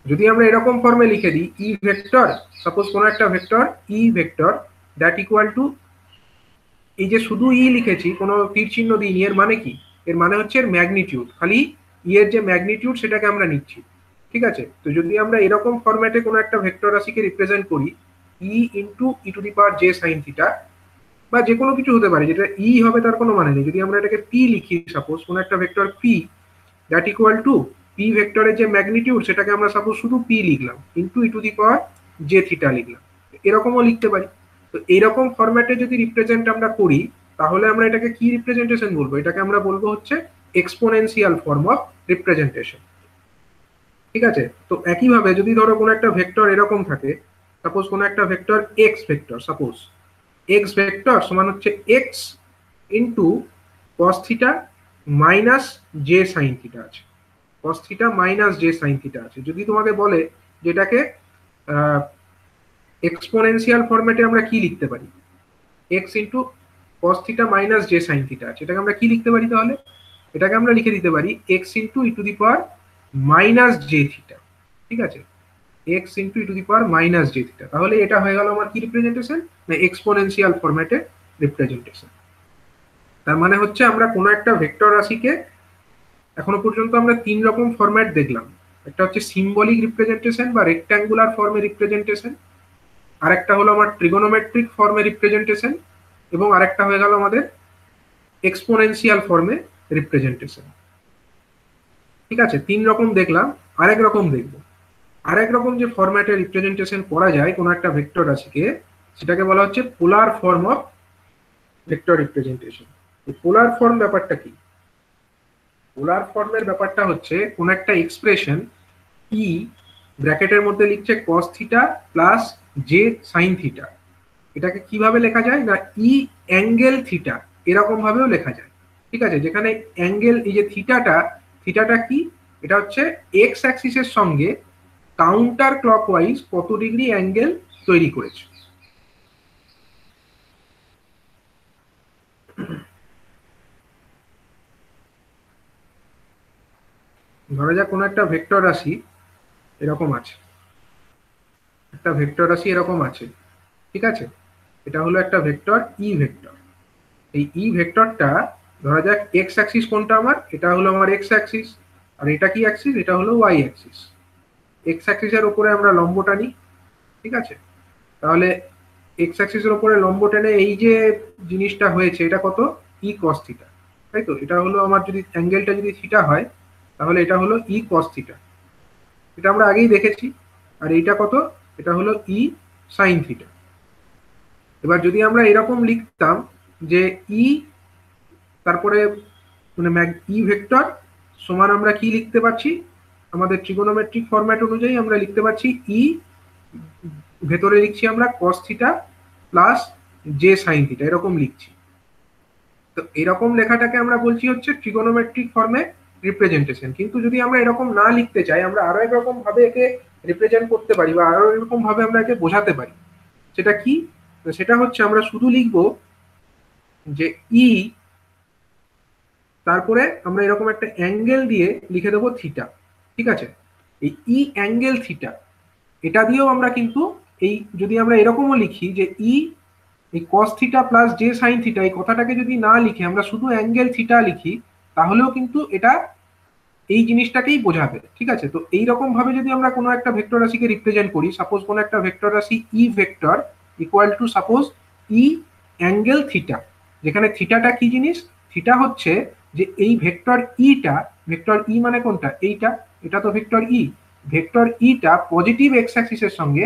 যদি আমরা এরকম ফর্মে লিখে দিই ই ভেক্টর, সাপোজ কোনো একটা vector E vector that equal to, এই যে শুধু ই লিখেছি কোনো তীর চিহ্ন দিইনি, এর মানে কি? এর মানে হচ্ছে এর ম্যাগনিটিউড, খালি ই এর যে ম্যাগনিটিউড সেটাকে আমরা নিচ্ছি, ঠিক আছে? তো যদি আমরা এরকম ফরম্যাটে কোনো একটা ভেক্টর রাশিকে রিপ্রেজেন্ট করি E into E to the power J sine theta, বা যে কোনো কিছু হতে পারে, যেটা ই হবে তার কোনো মানে নেই, যদি আমরা এটাকে পি লিখি, সাপোজ কোনো একটা vector P that equal to P ভেক্টরের যে ম্যাগনিটিউড সেটাকে আমরা সাপোজ শুধু পি লিখলাম into E to the power J theta লিখলাম, এরকমও লিখতে পারি। তো এইরকম ফরম্যাটে যদি রিপ্রেজেন্ট আমরা করি তাহলে আমরা এটাকে কি রিপ্রেজেন্টেশন বলবো? এটাকে আমরা বলবো হচ্ছে এক্সপোনেনশিয়াল ফর্ম অফ রিপ্রেজেন্টেশন, ঠিক আছে? তো একইভাবে যদি ধরো কোনো একটা ভেক্টর এরকম থাকে, সাপোজ কোনো একটা vector X vector, suppose X vector সমান হচ্ছে X into cos theta minus J sine theta আছে, cos theta minus J sine theta আছে। যদি তোমাকে বলে যেটাকে এক্সপোনেনশিয়াল ফরম্যাটে আমরা কি লিখতে পারি, x into cos theta minus J sine theta আছে, এটাকে আমরা কি লিখতে পারি? তাহলে এটাকে আমরা লিখে দিতে পারি x into E to the power minus J theta, ঠিক আছে? X into E to the power minus J theta. তাহলে এটা হয়ে গেল আমার কি রিপ্রেজেন্টেশন? না এক্সপোনেনশিয়াল ফরম্যাটে রিপ্রেজেন্টেশন। তার মানে হচ্ছে আমরা কোনো একটা ভেক্টর রাশিকে এখনো পর্যন্ত আমরা তিন রকম ফরম্যাট দেখলাম। একটা হচ্ছে সিম্বলিক রিপ্রেজেন্টেশন বা রেক্ট্যাঙ্গুলার ফর্মে রিপ্রেজেন্টেশন, আরেকটা হলো আমার ট্রিগোনোমেট্রিক ফর্মে রিপ্রেজেন্টেশন, এবং আরেকটা হয়ে গেল আমাদের এক্সপোনেনশিয়াল ফর্মে রিপ্রেজেন্টেশন, ঠিক আছে? তিন রকম দেখলাম, আরেক রকম দেখবো। আরেক রকম যে ফরম্যাটে রিপ্রেজেন্টেশন করা যায় কোনো একটা ভেক্টর রাশিকে, সেটাকে বলা হচ্ছে polar form of vector representation. এই পোলার ফর্ম ব্যাপারটা কি? পোলার ফর্মের ব্যাপারটা হচ্ছে কোন একটা এক্সপ্রেশন ই ব্র্যাকেটের মধ্যে লিখছে cos theta plus J sine theta, এটাকে কিভাবে লেখা যায়? না ই অ্যাঙ্গেল থিটা এরকম ভাবেও লেখা যায়, ঠিক আছে? যেখানে অ্যাঙ্গেল, এই যে থিটাটা, থিটাটা কি? এটা হচ্ছে এক্স অ্যাক্সিসের সঙ্গে কাউন্টার ক্লকওয়াইজ কত ডিগ্রি অ্যাঙ্গেল তৈরি করেছে। ধরা যাক কোনো একটা ভেক্টর রাশি এরকম আছে, একটা ভেক্টর রাশি এরকম আছে, ঠিক আছে? এটা হলো একটা ভেক্টর ই ভেক্টর। এই ই ভেক্টরটা ধরা যাক এক্স অ্যাক্সিস কোনটা আমার? এটা হলো আমার এক্স অ্যাক্সিস, আর এটা কি অ্যাক্সিস? এটা হলো ওয়াই অ্যাক্সিস। এক্স অ্যাক্সিসের উপরে আমরা লম্ব টানি, ঠিক আছে? তাহলে এক্স অ্যাক্সিসের উপরে লম্ব টেনে এই যে জিনিসটা হয়েছে এটা কত? ই কস থিটা, তাই তো? এটা হলো আমার, যদি অ্যাঙ্গেলটা যদি থিটা হয় তাহলে এটা হলো ই কস থিটা, এটা আমরা আগেই দেখেছি। আর এইটা কত? এটা হলো ই সাইন থিটা। এবার যদি আমরা এরকম লিখতাম যে ই, তারপরে মানে ই ভেক্টর সমান আমরা কি লিখতে পারছি? আমাদের ট্রিগোনোমেট্রিক ফরম্যাট অনুযায়ী আমরা লিখতে পারছি ই, ভেতরে লিখছি আমরা cos theta plus J sine theta, এরকম লিখছি। তো এরকম লেখাটাকে আমরা বলছি হচ্ছে ট্রিগোনোমেট্রিক ফর্মে রিপ্রেজেন্টেশন। কিন্তু যদি আমরা এরকম না লিখতে চাই, আমরা আরো একরকম ভাবে একে রিপ্রেজেন্ট করতে পারি বা আরো এরকম ভাবে আমরা একে বোঝাতে পারি। সেটা কি? সেটা হচ্ছে আমরা শুধু লিখব যে ই, তারপরে আমরা এরকম একটা অ্যাঙ্গেল দিয়ে লিখে দেবো থিটা, ঠিক আছে? এই ই অ্যাঙ্গেল থিটা, এটা দিয়েও আমরা কিন্তু এই, যদি আমরা এরকমও লিখি যে ই এই cos theta plus J sine theta, এই কথাটাকে যদি না লিখে আমরা শুধু অ্যাঙ্গেল থিটা লিখি তাহলেও কিন্তু এটা এই জিনিসটাকেই বোঝাবে, ঠিক আছে? তো এইরকম ভাবে যদি আমরা কোনো একটা ভেক্টর রাশিকে রিপ্রেজেন্ট করি, সাপোজ কোনো একটা ভেক্টর রাশি E vector equal to suppose E angle theta, যেখানে থিটাটা কি জিনিস? থিটা হচ্ছে যে এই ভেক্টর ইটা, ভেক্টর ই মানে কোনটা? এইটা, এটা তো ভেক্টর ই। ভেক্টর ইটা পজিটিভ এক্স অ্যাক্সিসের সঙ্গে,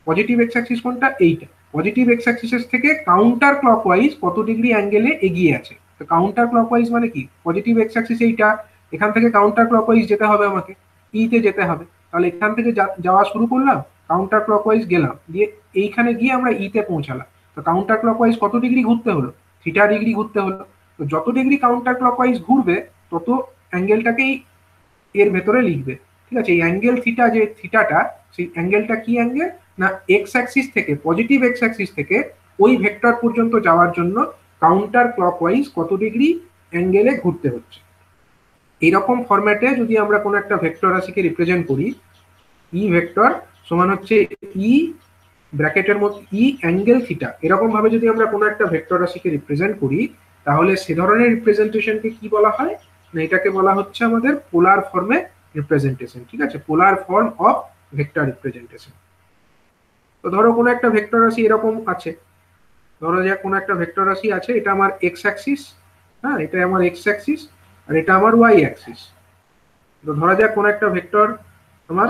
পজিটিভ এক্স অ্যাক্সিস কোনটা? এইটা। পজিটিভ এক্স অ্যাক্সিস থেকে কাউন্টার ক্লকওয়াইজ কত ডিগ্রি অ্যাঙ্গেলে এগিয়ে আছে। তো কাউন্টার ক্লকওয়াইজ মানে কি? পজিটিভ এক্স অ্যাক্সিস এইটা, এখান থেকে কাউন্টার ক্লকওয়াইজ যেতে হবে আমাকে, ই তে যেতে হবে। তাহলে এখান থেকে যাওয়া শুরু করলাম, কাউন্টার ক্লকওয়াইজ গেলাম, দিয়ে এইখানে গিয়ে আমরা ই তে পৌঁছালাম। তো কাউন্টার ক্লকওয়াইজ কত ডিগ্রি ঘুরতে হলো? থিটা ডিগ্রি ঘুরতে হলো। তো যত ডিগ্রি কাউন্টার ক্লকওয়াইজ ঘুরবে তত অ্যাঙ্গেলটাকেই এর ভেতরে লিখবে, ঠিক আছে? এই অ্যাঙ্গেল থিটা, যে থিটাটা, সেই অ্যাঙ্গেলটা কি অ্যাঙ্গেল? না এক্স অ্যাক্সিস থেকে, পজিটিভ এক্স অ্যাক্সিস থেকে ওই ভেক্টর পর্যন্ত যাওয়ার জন্য কাউন্টার ক্লকওয়াইজ কত ডিগ্রি অ্যাঙ্গেলে ঘুরতে হচ্ছে। এইরকম ফরম্যাটে যদি আমরা কোনো একটা ভেক্টর রাশিকে রিপ্রেজেন্ট করি ই ভেক্টর সমান হচ্ছে ই ব্র্যাকেটের মধ্যে ই অ্যাঙ্গেল থিটা। এরকম ভাবে যদি আমরা কোনো একটা ভেক্টর রাশিকে রিপ্রেজেন্ট করি, তাহলে সে ধরনের রিপ্রেজেন্টেশনকে কি বলা হয় না, এটাকে বলা হচ্ছে আমাদের পোলার ফর্মে রিপ্রেজেন্টেশন। ঠিক আছে, polar form of vector representation. তো ধরো কোনো একটা ভেক্টর রাশি এরকম আছে, ধরো যে কোনো একটা ভেক্টর রাশি আছে, এটা আমার এক্স অ্যাক্সিস, হ্যাঁ এটা আমার এক্স অ্যাক্সিস, আর এটা আমার ওয়াই অ্যাক্সিস। তো ধরা যাক কোনো একটা ভেক্টর আমার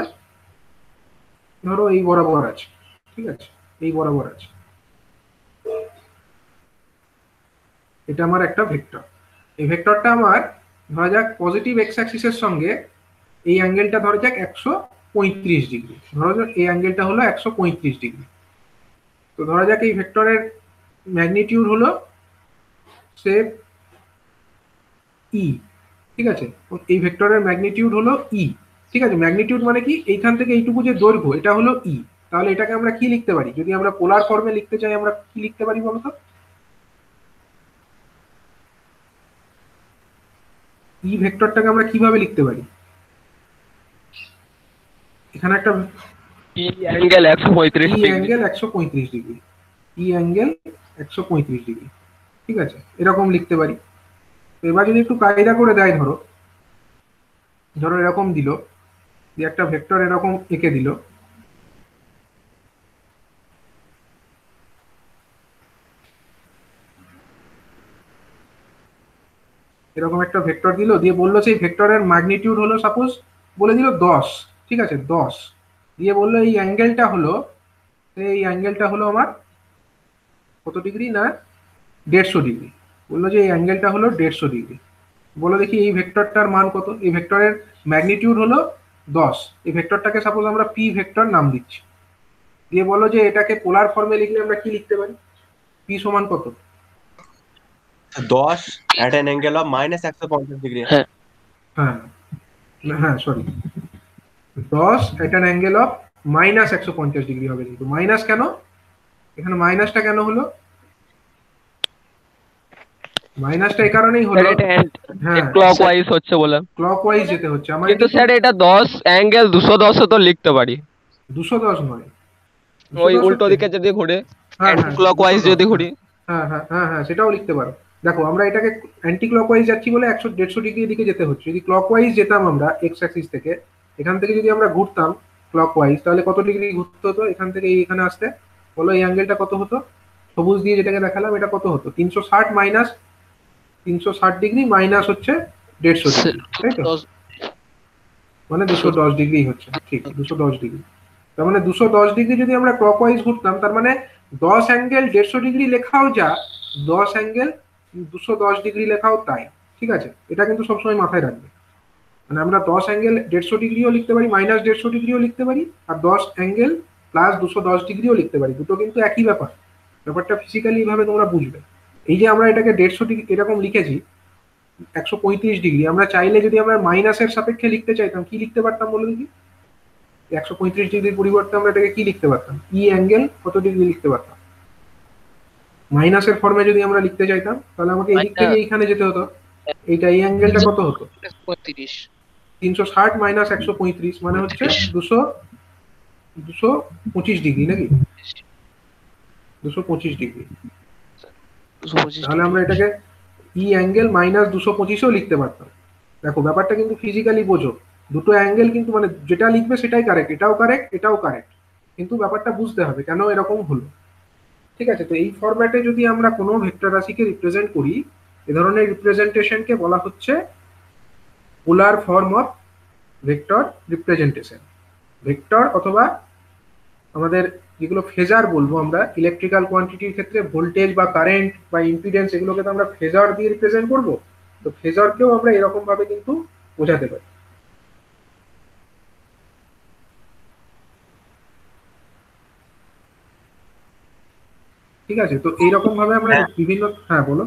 ধরো এই বরাবর আছে, ঠিক আছে, এই বরাবর আছে, এটা আমার একটা ভেক্টর। এই ভেক্টরটা আমার ধরা যাক পজিটিভ এক্স অ্যাক্সিসের সঙ্গে এই অ্যাঙ্গেলটা ধরা যাক 135 ডিগ্রি, ধরা যাক এই অ্যাঙ্গেলটা হলো 135 ডিগ্রি। তো ধরা যাক এই ভেক্টরের ম্যাগনিটিউড হলো সে ই, ঠিক আছে, এই ভেক্টরের ম্যাগনিটিউড হলো ই। ঠিক আছে, ম্যাগনিটিউড মানে কি, এইখান থেকে এইটুকু যে দৈর্ঘ্য এটা হলো ই। তাহলে এটাকে আমরা কি লিখতে পারি, যদি আমরা পোলার ফর্মে লিখতে চাই আমরা কি লিখতে পারি বলতো? ই ভেক্টরটাকে আমরা কিভাবে লিখতে পারি? এখানে একটা ই অ্যাঙ্গেল 135 ই ডিগ্রি। অ্যাঙ্গেল 135 ডিগ্রি, ই অ্যাঙ্গেল 135 ডিগ্রি, ঠিক আছে, এরকম লিখতে পারি। তো এবার যদি একটু কায়দা করে দেয়, ধরো ধরো এরকম দিল, যে একটা ভেক্টর এরকম এঁকে দিল, এরকম একটা ভেক্টর দিল, দিয়ে বললো সেই ভেক্টরের ম্যাগনিটিউড হলো সাপোজ বলে দিল 10, ঠিক আছে 10, দিয়ে বললো এই অ্যাঙ্গেলটা হলো, এই অ্যাঙ্গেলটা হলো আমার কত ডিগ্রি না 150 ডিগ্রি, বললো যে এই অ্যাঙ্গেলটা হলো 150 ডিগ্রি। বলো দেখি এই ভেক্টরটার মান কত, এই ভেক্টরের ম্যাগনিটিউড হলো 10, এই ভেক্টরটাকে সাপোজ আমরা পি ভেক্টর নাম দিচ্ছি, দিয়ে বলো যে এটাকে পোলার ফর্মে লিখলে আমরা কি লিখতে পারি, পি সমান কত? 10 at an angle of minus 150 degree. হ্যাঁ হ্যাঁ হ্যাঁ sorry, 10 at an angle of -150 degree হবে। কিন্তু মাইনাস কেন, এখানে মাইনাসটা কেন হলো? মাইনাসটা এই কারণেই হলো, স্যার এটা হ্যাঁ ক্লকওয়াইজ হচ্ছে বলে। ক্লকওয়াইজ যেতে হচ্ছে আমার, কিন্তু স্যার এটা 10 অ্যাঙ্গেল 210 তো লিখতে পারি। 210 নয়, ওই 210 উল্টো হচ্ছে, দিকে যদি ঘুরে হ্যাঁ অ্যান্টি হ্যাঁ ক্লকওয়াইজ 210, যদি ঘুরি। হ্যাঁ হ্যাঁ হ্যাঁ হ্যাঁ সেটাও লিখতে পারো। দেখো আমরা এটাকে অ্যান্টি ক্লকওয়াইজ যাচ্ছি বলে 150 ডিগ্রি দিকে যেতে হচ্ছে। যদি ক্লকওয়াইজ যেতাম আমরা এক্স অ্যাক্সিস থেকে, এখান থেকে যদি আমরা ঘুরতাম ক্লকওয়াইজ, তাহলে কত ডিগ্রি ঘুরতে হতো এখান থেকে এখানে আসতে? বলো এই অ্যাঙ্গেলটা কত হতো, সবুজ দিয়ে যেটাকে দেখালাম এটা কত হতো? 360 মাইনাস 360 ডিগ্রি মাইনাস হচ্ছে 150 ডিগ্রি, তাই তো, মানে 210 ডিগ্রি হচ্ছে, ঠিক 210 ডিগ্রি। তার মানে 210 ডিগ্রি যদি আমরা ক্লকওয়াইজ ঘুরতাম, তার মানে 10 অ্যাঙ্গেল 150 ডিগ্রি লেখাও যা, 10 অ্যাঙ্গেল 210 ডিগ্রি লেখাও তাই, ঠিক আছে, এটা কিন্তু সবসময় মাথায় রাখবে। মানে আমরা 10 অ্যাঙ্গেল 150 ডিগ্রিও লিখতে পারি, -150 ডিগ্রিও লিখতে পারি, আর 10 অ্যাঙ্গেল প্লাস 210 ডিগ্রিও লিখতে পারি, দুটো কিন্তু একই ব্যাপার। ব্যাপারটা ফিজিক্যালি ভাবে তোমরা বুঝবে। এই যে আমরা এটাকে 150 ডিগ্রি এরকম লিখেছি 135 ডিগ্রি, আমরা চাইলে যদি আমরা মাইনাসের সাপেক্ষে লিখতে চাইতাম কি লিখতে পারতাম বলে দেখি? 135 ডিগ্রির পরিবর্তে আমরা এটাকে কি লিখতে পারতাম, ই অ্যাঙ্গেল কত ডিগ্রি লিখতে পারতাম? মাইনাসের ফর্মে যদি আমরা লিখতে চাইতাম তাহলে আমাকে এই দিক থেকে এইখানে যেতে হতো, এইটা এই অ্যাঙ্গেলটা কত হতো? 360 মাইনাস 135 মানে হচ্ছে 225 ডিগ্রি নাকি, 225 ডিগ্রি। তাহলে আমরা এটাকে ই অ্যাঙ্গেল মাইনাস 225ও লিখতে পারতাম। দেখো ব্যাপারটা কিন্তু ফিজিক্যালি বোঝো, দুটো অ্যাঙ্গেল কিন্তু মানে যেটা লিখবে সেটাই কারেক্ট, এটাও কারেক্ট এটাও কারেক্ট, কিন্তু ব্যাপারটা বুঝতে হবে কেন এরকম হলো। ঠিক আছে, তো এই ফরম্যাটে যদি আমরা কোনো ভেক্টর রাশিকে রিপ্রেজেন্ট করি, এ ধরনের রিপ্রেজেন্টেশনকে বলা হচ্ছে polar form of vector representation. Vector অথবা আমাদের যেগুলো ফেজার বলবো আমরা ইলেকট্রিক্যাল কোয়ান্টিটির ক্ষেত্রে, ভোল্টেজ বা কারেন্ট বা ইম্পিডেন্স, এগুলোকে তো আমরা ফেজার দিয়ে রিপ্রেজেন্ট করবো। তো ফেজারকেও আমরা এরকম ভাবে কিন্তু বোঝাতে পারি। ঠিক আছে, তো এইরকম ভাবে আমরা হ্যাঁ। বিভিন্ন, হ্যাঁ বলো।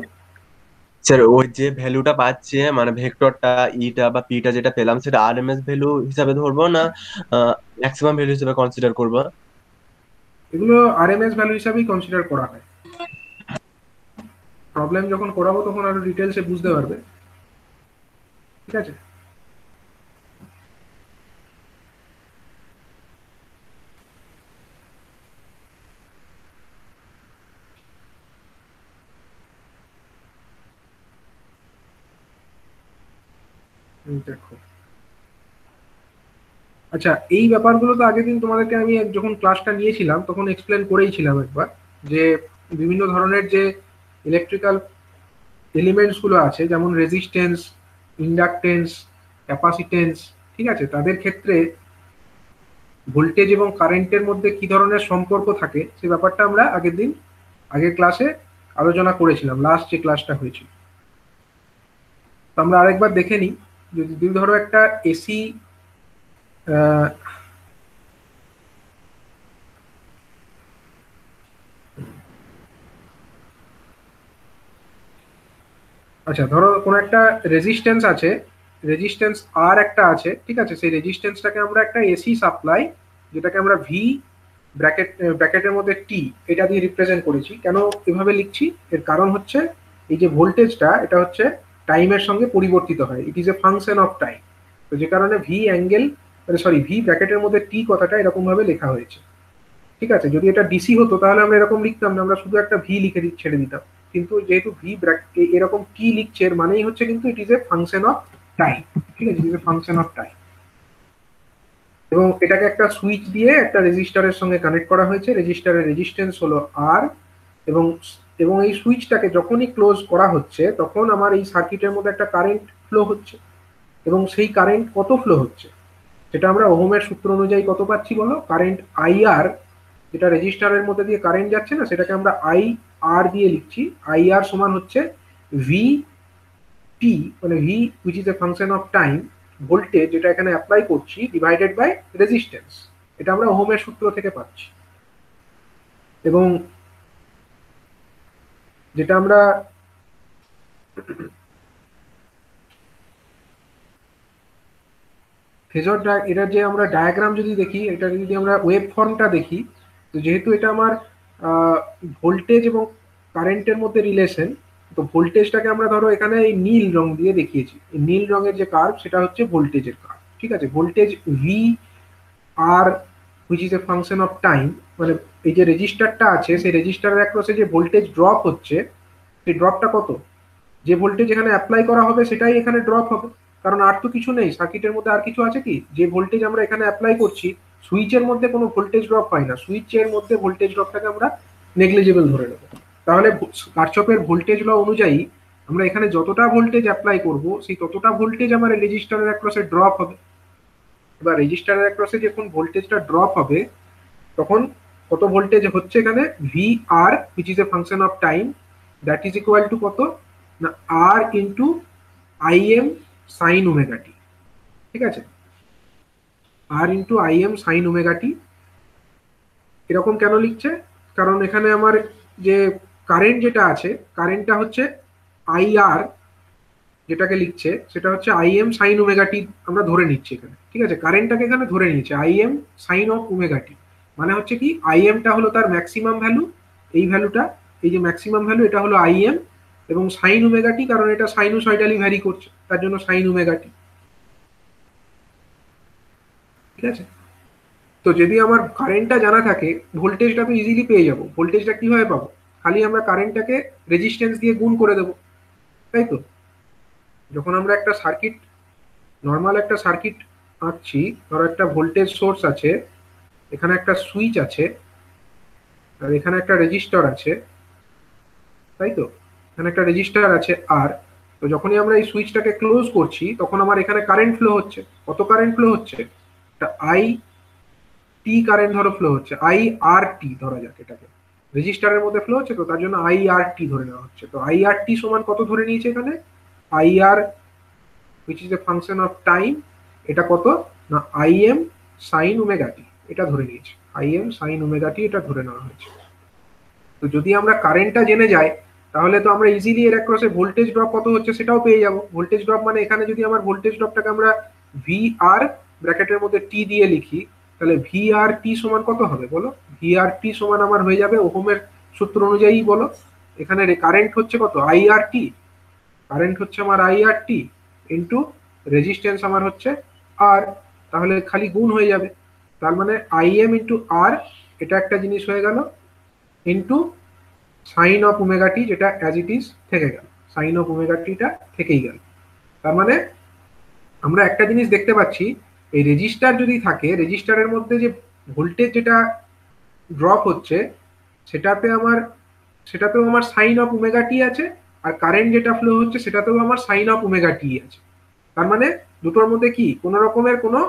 স্যার ওই যে ভ্যালুটা পাচ্ছি মানে ভেক্টরটা ইটা বা পিটা যেটা পেলাম সেটা আরএমএস ভ্যালু হিসাবে ধরবো না ম্যাক্সিমাম ভ্যালু হিসেবে কনসিডার করবো? এগুলো আরএমএস ভ্যালু হিসাবেই কনসিডার করা হয়। প্রবলেম যখন করাবো তখন আরো ডিটেলসে বুঝতে পারবে। ঠিক আছে, দেখো, আচ্ছা এই ব্যাপারগুলো তো আগের দিন তোমাদেরকে আমি যখন ক্লাসটা নিয়েছিলাম তখন এক্সপ্লেন করেইছিলাম একবার, যে বিভিন্ন ধরনের যে ইলেকট্রিক্যাল এলিমেন্টস গুলো আছে, যেমন রেজিস্ট্যান্স, ইন্ডাকটেন্স, ক্যাপাসিটেন্স, ঠিক আছে, তাদের ক্ষেত্রে ভোল্টেজ এবং কারেন্টের মধ্যে কি ধরনের সম্পর্ক থাকে সে ব্যাপারটা আমরা আগের ক্লাসে আলোচনা করেছিলাম, লাস্ট যে ক্লাসটা হয়েছিল। তো আমরা আরেকবার দেখে নিই। যদি ধরো একটা এসি আচ্ছা ধরো কোনো একটা রেজিস্ট্যান্স আছে, রেজিস্ট্যান্স আর একটা আছে, ঠিক আছে, সেই রেজিস্ট্যান্সটাকে আমরা একটা এসি সাপ্লাই, যেটাকে আমরা ভি ব্র্যাকেটের মধ্যে টি এটা দিয়ে রিপ্রেজেন্ট করেছি। কেন এভাবে লিখছি, এর কারণ হচ্ছে এই যে ভোল্টেজটা এটা হচ্ছে টাইমের সঙ্গে পরিবর্তিত হয়, it is a function of time. তো যে কারণে ভি অ্যাঙ্গেল সরি ভি ব্র্যাকেটের মধ্যে টি কথাটা এরকম ভাবে লেখা হয়েছে, ঠিক আছে। যদি এটা ডিসি হতো তাহলে আমরা এরকম লিখতাম না, আমরা শুধু একটা ভি লিখে ছেড়ে দিতাম। কিন্তু যেহেতু ভি এরকম টি লিখছে, এর মানেই হচ্ছে কিন্তু it is a function of time, ঠিক আছে, it is a function of time. এবং এটাকে একটা সুইচ দিয়ে একটা রেজিস্টারের সঙ্গে কানেক্ট করা হয়েছে, রেজিস্টারের রেজিস্ট্যান্স হলো আর, এবং এবং এই সুইচটাকে যখনই ক্লোজ করা হচ্ছে তখন আমার এই সার্কিটের মধ্যে একটা কারেন্ট ফ্লো হচ্ছে, এবং সেই কারেন্ট কত ফ্লো হচ্ছে সেটা আমরা ওহমের সূত্র অনুযায়ী কত পাচ্ছি বলো, কারেন্ট আইআর, যেটা রেজিস্টারের মধ্যে দিয়ে কারেন্ট যাচ্ছে না সেটাকে আমরা আই আর দিয়ে লিখছি। আই আর সমান হচ্ছে ভি টি, মানে V which is a function of time, voltage যেটা এখানে অ্যাপ্লাই করছি ডিভাইডেড বাই রেজিস্ট্যান্স। এটা আমরা ওহমের সূত্র থেকে পাচ্ছি। এবং যেটা আমরা ফেজর এটা যে আমরা ডায়াগ্রাম যদি দেখি, এটা যদি আমরা ওয়েভ ফর্মটা দেখি, তো যেহেতু এটা আমার ভোল্টেজ এবং কারেন্টের মধ্যে রিলেশন, তো ভোল্টেজটাকে আমরা ধরো এখানে এই নীল রং দিয়ে দেখিয়েছি। এই নীল রঙের যে কার্ভ সেটা হচ্ছে ভোল্টেজের কার্ভ, ঠিক আছে। Voltage V R which is a function of time, মানে এই যে রেজিস্টারটা আছে সেই রেজিস্টারের অ্যাক্রসে যে ভোল্টেজ ড্রপ হচ্ছে, সেই ড্রপটা কত, যে ভোল্টেজ এখানে অ্যাপ্লাই করা হবে সেটাই এখানে ড্রপ হবে, কারণ আর তো কিছু নেই সার্কিটের মধ্যে, আর কিছু আছে কি, যে ভোল্টেজ আমরা এখানে অ্যাপ্লাই করছি, সুইচের মধ্যে কোনো ভোল্টেজ ড্রপ হয় না, সুইচের মধ্যে ভোল্টেজ ড্রপটাকে আমরা নেগলিজেবল ধরে নেব। তাহলে কারচপের ভোল্টেজ ল অনুযায়ী আমরা এখানে যতটা ভোল্টেজ অ্যাপ্লাই করব সেই ততটা ভোল্টেজ আমার রেজিস্টারের অ্যাক্রসে ড্রপ হবে। এবার রেজিস্টারের অ্যাক্রসে যখন ভোল্টেজটা ড্রপ হবে তখন কত ভোল্টেজ হচ্ছে এখানে, V R which is a function of time, that is equal to কত না R into I M sine omega t, ঠিক আছে, R into I M sine omega t. এরকম কেন লিখছে, কারণ এখানে আমার যে কারেন্ট যেটা আছে, কারেন্টটা হচ্ছে আই আর, যেটাকে লিখছে সেটা হচ্ছে আই এম সাইন ওমেগা টি আমরা ধরে নিচ্ছি এখানে, ঠিক আছে, কারেন্টটাকে এখানে ধরে নিয়েছে I M sine of omega T. মানে হচ্ছে কি, আই এমটা হলো তার ম্যাক্সিমাম ভ্যালু, এই ভ্যালুটা, এই যে ম্যাক্সিমাম ভ্যালু এটা হলো আই এম, এবং সাইন ওমেগা টি কারণ এটা সাইনোসয়েডালি ভ্যারি করছে তার জন্য সাইন ওমেগা টি, ঠিক আছে। তো যদি আমার কারেন্টটা জানা থাকে ভোল্টেজটা তো ইজিলি পেয়ে যাবো। ভোল্টেজটা কিভাবে পাবো, খালি আমরা কারেন্টটাকে রেজিস্ট্যান্স দিয়ে গুণ করে দেবো, তাই তো। যখন আমরা একটা সার্কিট, নর্মাল একটা সার্কিট আঁকছি, ধরো একটা ভোল্টেজ সোর্স আছে, এখানে একটা সুইচ আছে, আর এখানে একটা রেজিস্টার আছে, তাই তো, এখানে একটা রেজিস্টার আছে আর, তো যখনই আমরা এই সুইচটাকে ক্লোজ করছি তখন আমার এখানে কারেন্ট ফ্লো হচ্ছে। কত কারেন্ট ফ্লো হচ্ছে, একটা আই টি কারেন্ট ধরো ফ্লো হচ্ছে, আই আর টি ধরা যাক, এটাকে রেজিস্টারের মধ্যে ফ্লো হচ্ছে, তো তার জন্য আই আর টি ধরে নেওয়া হচ্ছে। তো আই আর টি সমান কত ধরে নিয়েছে এখানে, I R which is a function of time, এটা কত না I M sine omega T, এটা ধরে নিয়েছে, I M sine omega T এটা ধরে নেওয়া হয়েছে। তো যদি আমরা কারেন্টটা জেনে যাই তাহলে তো আমরা ইজিলি এর অ্যাক্রসে ভোল্টেজ ড্রপ কত হচ্ছে সেটাও পেয়ে যাব। ভোল্টেজ ড্রপ মানে এখানে যদি আমার ভোল্টেজ ড্রপটাকে আমরা ভি আর ব্র্যাকেটের মধ্যে টি দিয়ে লিখি, তাহলে ভি আর টি সমান কত হবে বলো, ভি আর টি সমান আমার হয়ে যাবে ওহমের সূত্র অনুযায়ী বলো, এখানে কারেন্ট হচ্ছে কত আই আর টি, কারেন্ট হচ্ছে আমার I R T into resistance আমার হচ্ছে আর, তাহলে খালি গুণ হয়ে যাবে। তার মানে আই এম ইন্টু আর, এটা একটা জিনিস হয়ে গেল, ইন্টু সাইন অফ ওমেগা টি, যেটা অ্যাজ ইট ইজ থেকে গেল, সাইন অফ ওমেগা টিটা থেকেই গেল। তার মানে আমরা একটা জিনিস দেখতে পাচ্ছি, এই রেজিস্টার যদি থাকে, রেজিস্টারের মধ্যে যে ভোল্টেজ যেটা ড্রপ হচ্ছে সেটাতেও আমার সাইন অফ ওমেগা টি আছে, আর কারেন্ট যেটা ফ্লো হচ্ছে সেটাতেও আমার সাইন অফ ওমেগা টি আছে। তার মানে দুটোর মধ্যে কি কোনো রকমের কোনো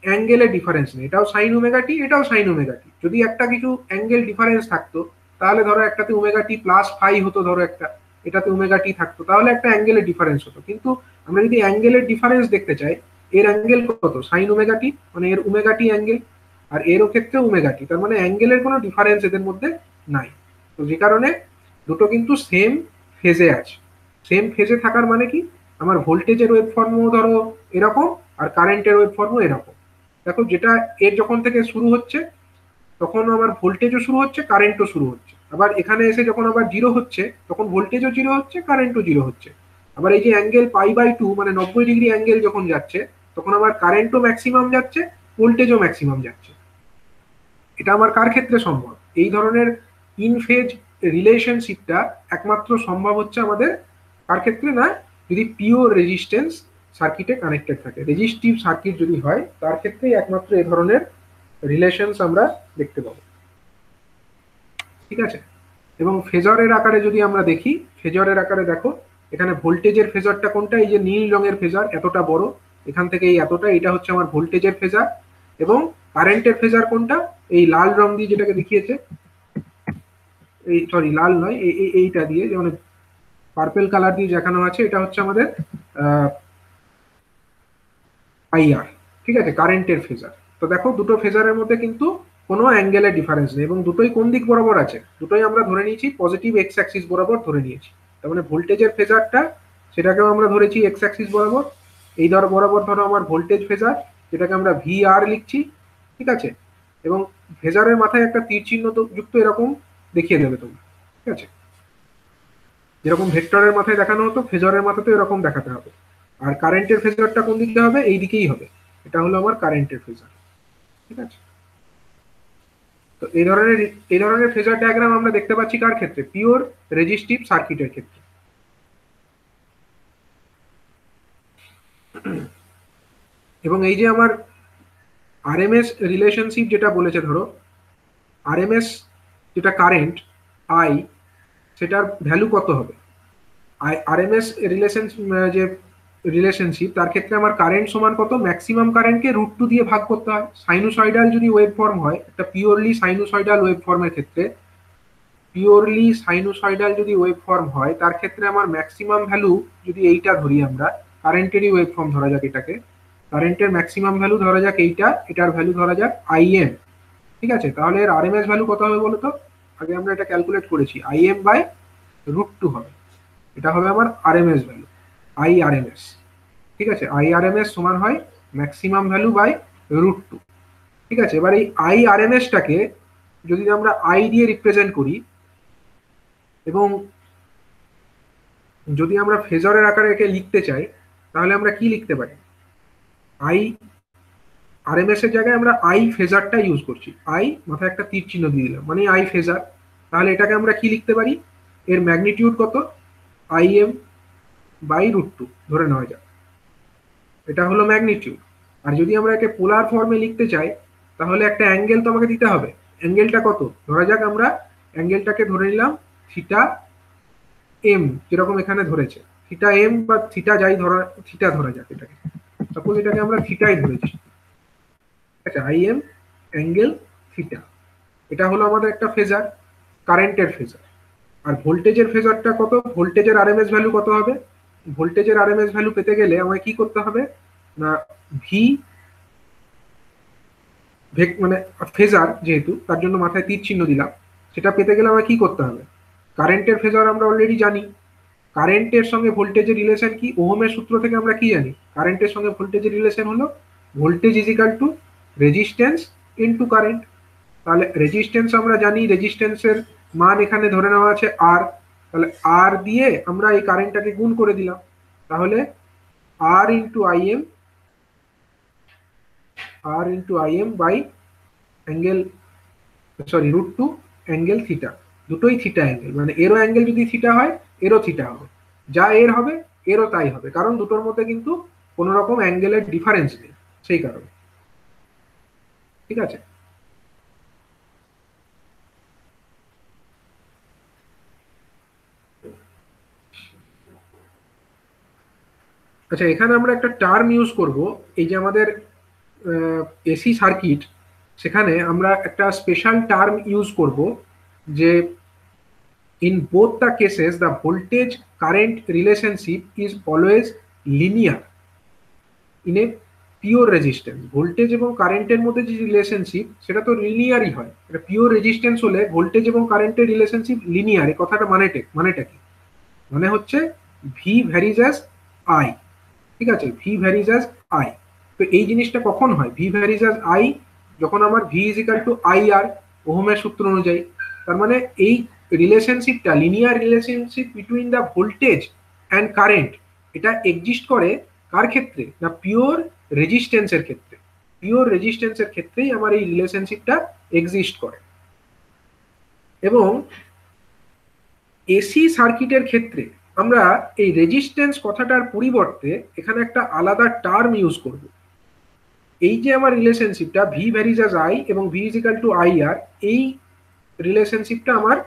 অ্যাঙ্গেলের ডিফারেন্স নেই, এটাও সাইন ওমেগা টি, এটাও সাইন ওমেগা টি। যদি একটা কিছু অ্যাঙ্গেল ডিফারেন্স থাকতো তাহলে ধরো একটাতে ওমেগা টি প্লাস ফাই হতো, ধরো এটাতে ওমেগা টি থাকতো, তাহলে একটা অ্যাঙ্গেলের ডিফারেন্স হতো। কিন্তু আমরা যদি অ্যাঙ্গেলের ডিফারেন্স দেখতে চাই, এর অ্যাঙ্গেল কত, সাইন ওমেগা টি, মানে এর ওমেগা টি অ্যাঙ্গেল, আর এরও ক্ষেত্রে ওমেগা টি, তার মানে অ্যাঙ্গেলের কোনো ডিফারেন্স এদের মধ্যে নাই। তো যে কারণে দুটো কিন্তু সেম ফেজে আছে। সেম ফেজে থাকার মানে কি, আমার ভোল্টেজের ওয়েভ ফর্মও ধরো এরকম, আর কারেন্টের ওয়েভ ফর্মও এরকম। দেখো যেটা এর যখন থেকে শুরু হচ্ছে তখন আমার ভোল্টেজও শুরু হচ্ছে, কারেন্টও শুরু হচ্ছে। আবার এখানে এসে যখন আবার জিরো হচ্ছে তখন ভোল্টেজও জিরো হচ্ছে, কারেন্টও জিরো হচ্ছে। আবার এই যে অ্যাঙ্গেল π/2 মানে 90 ডিগ্রি অ্যাঙ্গেল যখন যাচ্ছে তখন আবার কারেন্টও ম্যাক্সিমাম যাচ্ছে, ভোল্টেজও ম্যাক্সিমাম যাচ্ছে। এটা আমার কার ক্ষেত্রে সম্ভব? এই ধরনের ইন ফেজ রিলেশনশিপটা একমাত্র সম্ভব হচ্ছে আমাদের কার ক্ষেত্রে, না যদি পিওর রেজিস্ট্যান্স সার্কিটে কানেক্টেড থাকে, রেজিস্টিভ সার্কিট যদি হয় তার ক্ষেত্রেই একমাত্র এই ধরনের রিলেশনস আমরা দেখতে পাবো। ঠিক আছে, এবং ফেজরের আকারে যদি আমরা দেখি, ফেজরের আকারে দেখো এখানে ভোল্টেজের ফেজরটা কোনটা, এই যে নীল রঙের ফেজার এতটা বড়, এখান থেকে এই এতটা, এটা হচ্ছে আমার ভোল্টেজের ফেজার। এবং কারেন্টের ফেজার কোনটা, এই লাল রং দিয়ে যেটাকে দেখিয়েছে, এই সরি লাল নয়, এইটা দিয়ে যেমন পার্পেল কালার দিয়ে দেখানো আছে, এটা হচ্ছে আমাদের আইআর। ঠিক আছে, কারেন্টের ফেজার। তো দেখো দুটো ফেজারের মধ্যে কিন্তু কোনো অ্যাঙ্গেলের ডিফারেন্স নেই, এবং দুটোই কোন দিক বরাবর আছে, দুটোই আমরা ধরে নিয়েছি পজিটিভ এক্স অ্যাক্সিস বরাবর ধরে নিয়েছি। তার মানে ভোল্টেজের ফেজারটা সেটাকেও আমরা ধরেছি এক্স অ্যাক্সিস বরাবর। এই বরাবর ধরো আমার ভোল্টেজ ফেজার, যেটাকে আমরা ভিআর লিখছি। ঠিক আছে, এবং ফেজারের মাথায় একটা তীর চিহ্ন যুক্ত এরকম দেখিয়ে দেবে তোমরা। ঠিক আছে, যেরকম ভেক্টরের মাথায় দেখানো হতো ফেজারের মাথাতে এরকম দেখাতে হবে। আর কারেন্টের ফেজারটা কোন দিকে হবে, এই দিকেই হবে, এটা হলো আমার কারেন্টের ফেজার। ঠিক আছে, তো এই ধরনের ফেজার ডায়াগ্রাম আমরা দেখতে পাচ্ছি কার ক্ষেত্রে, পিওর রেজিস্টিভ সার্কিটের ক্ষেত্রে। এবং এই যে আমার আরএমএস রিলেশনশিপ যেটা বলেছে, ধরো আরএমএস যেটা কারেন্ট আই, সেটার ভ্যালু কত হবে, আরএমএস যে রিলেশনশিপ তার ক্ষেত্রে আমার কারেন্ট সমান কত, ম্যাক্সিমাম কারেন্টকে √2 দিয়ে ভাগ করতে হয়। সাইনোসয়েডাল যদি ওয়েভ ফর্ম হয়, একটা পিওরলি সাইনোসয়েডাল ওয়েভ ফর্মের ক্ষেত্রে, পিওরলি সাইনোসয়েডাল যদি ওয়েভ ফর্ম হয় তার ক্ষেত্রে আমার ম্যাক্সিমাম ভ্যালু যদি এইটা ধরি, আমরা কারেন্টেরই ওয়েভ ফর্ম ধরা যাক এটাকে, কারেন্টের ম্যাক্সিমাম ভ্যালু ধরা যাক এইটা, এটার ভ্যালু ধরা যাক আইএম। ঠিক আছে, তাহলে এর আরএমএস ভ্যালু কত হবে বলো তো, আগে আমরা এটা ক্যালকুলেট করেছি, IM/√2 হবে, এটা হবে আমার আরএমএস ভ্যালু, IRMS। ঠিক আছে, IRMS সমান হয় ম্যাক্সিমাম ভ্যালু বাই √2। ঠিক আছে, এবার এই IRMSটাকে যদি আমরা আই দিয়ে রিপ্রেজেন্ট করি, এবং যদি আমরা ফেজরের আকারে একে লিখতে চাই, তাহলে আমরা কি লিখতে পারি, IRMS এর জায়গায় আমরা আই ফেজারটা ইউজ করছি, আই মাথায় একটা তীর চিহ্ন দিয়ে দিলাম, মানে আই ফেজার। তাহলে এটাকে আমরা কি লিখতে পারি, এর ম্যাগনিটিউড কত, IM/√2 ধরে নেওয়া যাক, এটা হলো ম্যাগনিটিউড। আর যদি আমরা একে পোলার ফর্মে লিখতে চাই তাহলে একটা অ্যাঙ্গেল তো আমাকে দিতে হবে, অ্যাঙ্গেলটা কত, ধরা যাক আমরা অ্যাঙ্গেলটাকে ধরে নিলাম থিটা এম, যেরকম এখানে ধরেছে থিটা এম বা থিটা যাই ধরা, থিটা ধরা যাক এটাকে, সাপোজ এটাকে আমরা থিটাই ধরেছি। আচ্ছা, IM অ্যাঙ্গেল থিটা, এটা হলো আমাদের একটা ফেজার, কারেন্টের ফেজার। আর ভোল্টেজের ফেজারটা কত, ভোল্টেজের আরএমএস ভ্যালু কত হবে, ভোল্টেজের আরএমএস ভ্যালু পেতে গেলে আমায় কি করতে হবে না, ভি মানে ফেজার যেহেতু তার জন্য মাথায় তীর চিহ্ন দিলাম, সেটা পেতে গেলে আমায় কি করতে হবে, কারেন্টের ফেজার আমরা অলরেডি জানি, কারেন্টের সঙ্গে ভোল্টেজের রিলেশন কি, ওহমের সূত্র থেকে আমরা কি জানি, কারেন্টের সঙ্গে ভোল্টেজের রিলেশন হলো voltage is equal two resistance into current. তাহলে রেজিস্ট্যান্স আমরা জানি, রেজিস্ট্যান্সের মান এখানে ধরে নেওয়া আছে আর, তাহলে আর দিয়ে আমরা এই কারেন্টটাকে গুণ করে দিলাম, তাহলে R into IM by angle, sorry √2 angle theta, দুটোই থিটা অ্যাঙ্গেল, মানে এরও অ্যাঙ্গেল যদি থিটা হয় এরও থিটা হবে, যা এর হবে এরও তাই হবে, কারণ দুটোর মধ্যে কিন্তু কোনো রকম অ্যাঙ্গেলের ডিফারেন্স নেই সেই কারণে। ঠিক আছে, আচ্ছা এখানে আমরা একটা টার্ম ইউজ করব, এই যে আমাদের এসি সার্কিট, সেখানে আমরা একটা স্পেশাল টার্ম ইউজ করব যে in both the cases the voltage current relationship is always linear in a pure resistance। Voltage এবং কারেন্টের মধ্যে যে রিলেশনশিপ সেটা তো লিনিয়ারই হয়, এটা পিওর রেজিস্ট্যান্স হলে ভোল্টেজ এবং কারেন্টের রিলেশনশিপ লিনিয়ার। এই কথাটা মানেটা কি, মানে হচ্ছে ভি ভ্যারিজ অ্যাজ আই। ঠিক আছে, ভি ভ্যারিজ অ্যাজ আই। তো এই জিনিসটা কখন হয়, ভি ভ্যারিজ অ্যাজ আই যখন আমার V is equal to I R, ওহমের সূত্র অনুযায়ী। তার মানে এই রিলেশনশিপটা, linear relationship between the voltage and current, এটা এক্সিস্ট করে কার ক্ষেত্রে, না পিওর রেজিস্ট্যান্সের ক্ষেত্রে। পিওর রেজিস্ট্যান্সের ক্ষেত্রেই আমার এই রিলেশনশিপটা এক্সিস্ট করে। এবং এসি সার্কিটের ক্ষেত্রে আমরা এই রেজিস্ট্যান্স কথাটার পরিবর্তে এখানে একটা আলাদা টার্ম ইউজ করব। এই যে আমার রিলেশনশিপটা ভি ভ্যারিজ অ্যাজ আই এবং V is equal to I R, এই রিলেশনশিপটা আমার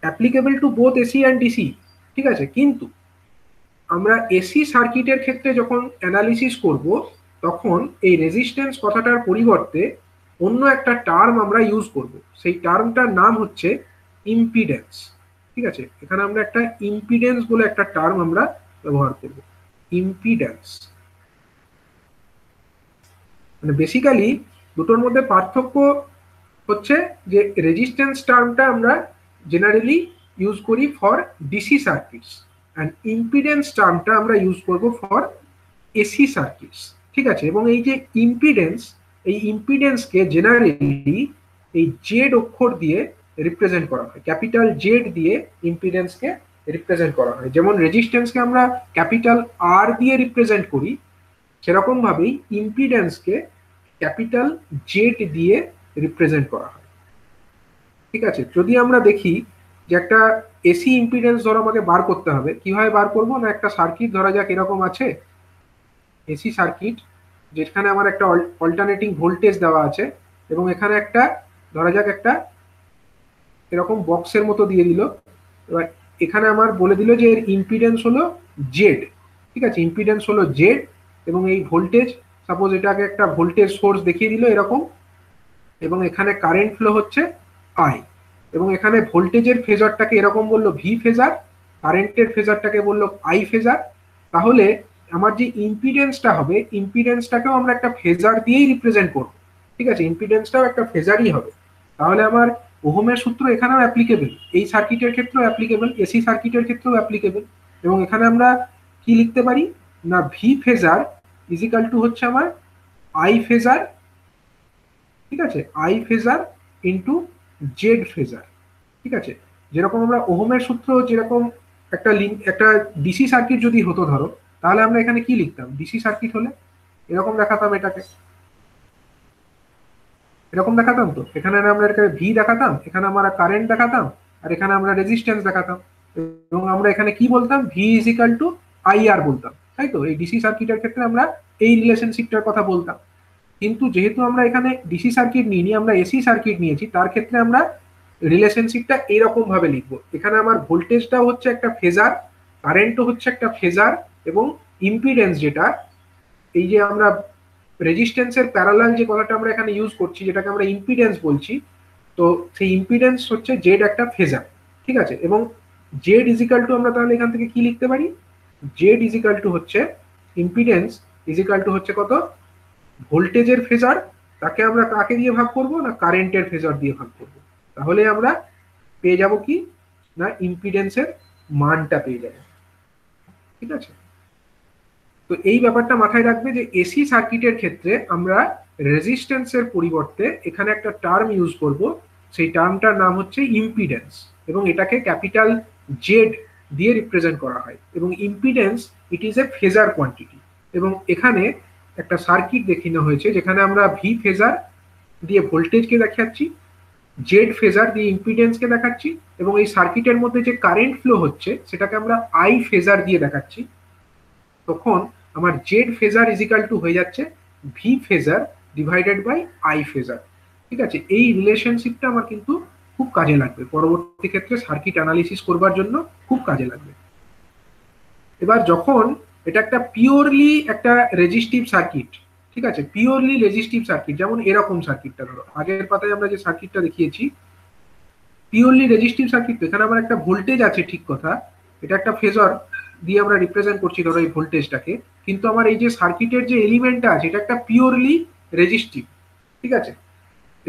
applicable to both AC and DC. ঠিক আছে, কিন্তু আমরা এসি সার্কিটের ক্ষেত্রে যখন অ্যানালিসিস করব তখন এই রেজিস্ট্যান্স কথাটার পরিবর্তে অন্য একটা টার্ম আমরা ইউজ করব। সেই টার্মটার নাম হচ্ছে ইম্পিডেন্স। ঠিক আছে, এখানে আমরা একটা ইম্পিডেন্স বলে একটা টার্ম আমরা ব্যবহার করব, ইম্পিডেন্স। মানে বেসিক্যালি দুটোর মধ্যে পার্থক্য হচ্ছে যে রেজিস্ট্যান্স টার্মটা আমরা জেনারেলি ইউজ করি for DC circuits and impedance টার্মটা আমরা ইউজ করব ফর এসি সার্কিটস। ঠিক আছে, এবং এই যে ইম্পিডেন্স, এই ইম্পিডেন্সকে জেনারেলি এই জেড অক্ষর দিয়ে রিপ্রেজেন্ট করা হয়, ক্যাপিটাল জেড দিয়ে ইম্পিডেন্সকে রিপ্রেজেন্ট করা হয়। যেমন রেজিস্ট্যান্সকে আমরা ক্যাপিটাল আর দিয়ে রিপ্রেজেন্ট করি, সেরকম ভাবেই ইম্পিডেন্সকে ক্যাপিটাল জেড দিয়ে রিপ্রেজেন্ট করা হয়। ঠিক আছে, যদি আমরা দেখি যে একটা এসি ইম্পিডেন্স ধরো আমাকে বার করতে হবে, কিভাবে বার করবো, না একটা সার্কিট ধরা যাক এরকম আছে, এসি সার্কিট, যেখানে আমার একটা অল্টারনেটিং ভোল্টেজ দেওয়া আছে এবং এখানে একটা ধরা যাক একটা এরকম বক্সের মতো দিয়ে দিল। এবার এখানে আমার বলে দিল যে এর ইম্পিডেন্স হলো জেড। ঠিক আছে, ইম্পিডেন্স হলো জেড এবং এই ভোল্টেজ, সাপোজ এটাকে একটা ভোল্টেজ সোর্স দেখিয়ে দিল এরকম, এবং এখানে কারেন্ট ফ্লো হচ্ছে আই, এবং এখানে ভোল্টেজের ফেজারটাকে এরকম বললো ভি ফেজার, কারেন্টের ফেজারটাকে বললো আই ফেজার। তাহলে আমার যে ইম্পিডেন্সটা হবে, ইম্পিডেন্সটাকেও আমরা একটা ফেজার দিয়েই রিপ্রেজেন্ট করবো। ঠিক আছে, ইম্পিডেন্সটাও একটা ফেজারই হবে। তাহলে আমার ওহমের সূত্র এখানেও অ্যাপ্লিকেবল, এই সার্কিটের ক্ষেত্রেও অ্যাপ্লিকেবল, এসি সার্কিটের ক্ষেত্রেও অ্যাপ্লিকেবল। এবং এখানে আমরা কি লিখতে পারি, না V phasor is equal two হচ্ছে আমার আই ফেজার। ঠিক আছে, I phasor into Z phasor. ঠিক আছে, যেরকম আমরা ওহমের সূত্র, যেরকম একটা ডিসি সার্কিট যদি হতো ধরো, তাহলে আমরা এখানে কি লিখতাম, ডিসি সার্কিট হলে এরকম দেখাতাম, এটাকে এরকম দেখাতাম। তো এখানে আমরা এটাকে ভি দেখাতাম, এখানে আমরা কারেন্ট দেখাতাম, আর এখানে আমরা রেজিস্ট্যান্স দেখাতাম, এবং আমরা এখানে কি বলতাম, V is equal to I R বলতাম। তাই তো, এই ডিসি সার্কিটের ক্ষেত্রে আমরা এই রিলেশনশিপটার কথা বলতাম। কিন্তু যেহেতু আমরা এখানে ডিসি সার্কিট নিইনি, আমরা এসি সার্কিট নিয়েছি, তার ক্ষেত্রে আমরা রিলেশনশিপটা এইরকম ভাবে লিখবো। এখানে আমার ভোল্টেজটাও হচ্ছে একটা ফেজার, কারেন্টও হচ্ছে একটা ফেজার, এবং ইম্পিডেন্স যেটা, এই যে আমরা রেজিস্ট্যান্সের প্যারালাল যে কথাটা আমরা এখানে ইউজ করছি, যেটাকে আমরা ইম্পিডেন্স বলছি, তো সেই ইম্পিডেন্স হচ্ছে জেড একটা ফেজার। ঠিক আছে, এবং জেড ইজিক্যাল টু আমরা তাহলে এখান থেকে কি লিখতে পারি, জেড ইজিক্যাল টু হচ্ছে ইম্পিডেন্স ইজিক্যাল টু হচ্ছে কত, ভোল্টেজের ফেজার, তাকে আমরা কাকে দিয়ে ভাগ করব, না কারেন্টের ফেজার দিয়ে ভাগ করব। তাহলে আমরা পেয়ে যাব কি, না ইম্পিডেন্সের মানটা পেয়ে যাব। ঠিক আছে, তো এই ব্যাপারটা মাথায় রাখবে যে এসি সার্কিটের ক্ষেত্রে আমরা রেজিস্ট্যান্সের পরিবর্তে এখানে একটা টার্ম ইউজ করব, সেই টার্মটার নাম হচ্ছে ইম্পিডেন্স, এবং এটাকে ক্যাপিটাল জেড দিয়ে রিপ্রেজেন্ট করা হয়। এবং impedance it is a phasor quantity. এবং এখানে একটা সার্কিট দেখানো হয়েছে যেখানে আমরা ভি ফেজার দিয়ে ভোল্টেজকে দেখাচ্ছি, জেড ফেজার দিয়ে ইম্পিডেন্সকে দেখাচ্ছি, এবং এই সার্কিটের মধ্যে যে কারেন্ট ফ্লো হচ্ছে সেটাকে আমরা আই ফেজার দিয়ে দেখাচ্ছি। তখন আমার Z phasor is equal to হয়ে যাচ্ছে V phasor divided by I phasor. ঠিক আছে, এই রিলেশনশিপটা আমার কিন্তু খুব কাজে লাগবে পরবর্তী ক্ষেত্রে সার্কিট অ্যানালিসিস করবার জন্য, খুব কাজে লাগবে। এবার যখন এটা একটা পিওরলি একটা রেজিস্টিভ সার্কিট, ঠিক আছে, পিওরলি রেজিস্টিভ সার্কিট, যেমন এরকম সার্কিটটা ধরো, আগের পাতায় আমরা যে সার্কিটটা দেখিয়েছি পিওরলি রেজিস্টিভ সার্কিট, এখানে আমার একটা ভোল্টেজ আছে, ঠিক কথা, এটা একটা ফেজর দিয়ে আমরা রিপ্রেজেন্ট করছি ধরো এই ভোল্টেজটাকে, কিন্তু আমার এই যে সার্কিটের যে এলিমেন্টটা আছে এটা একটা পিওরলি রেজিস্টিভ। ঠিক আছে,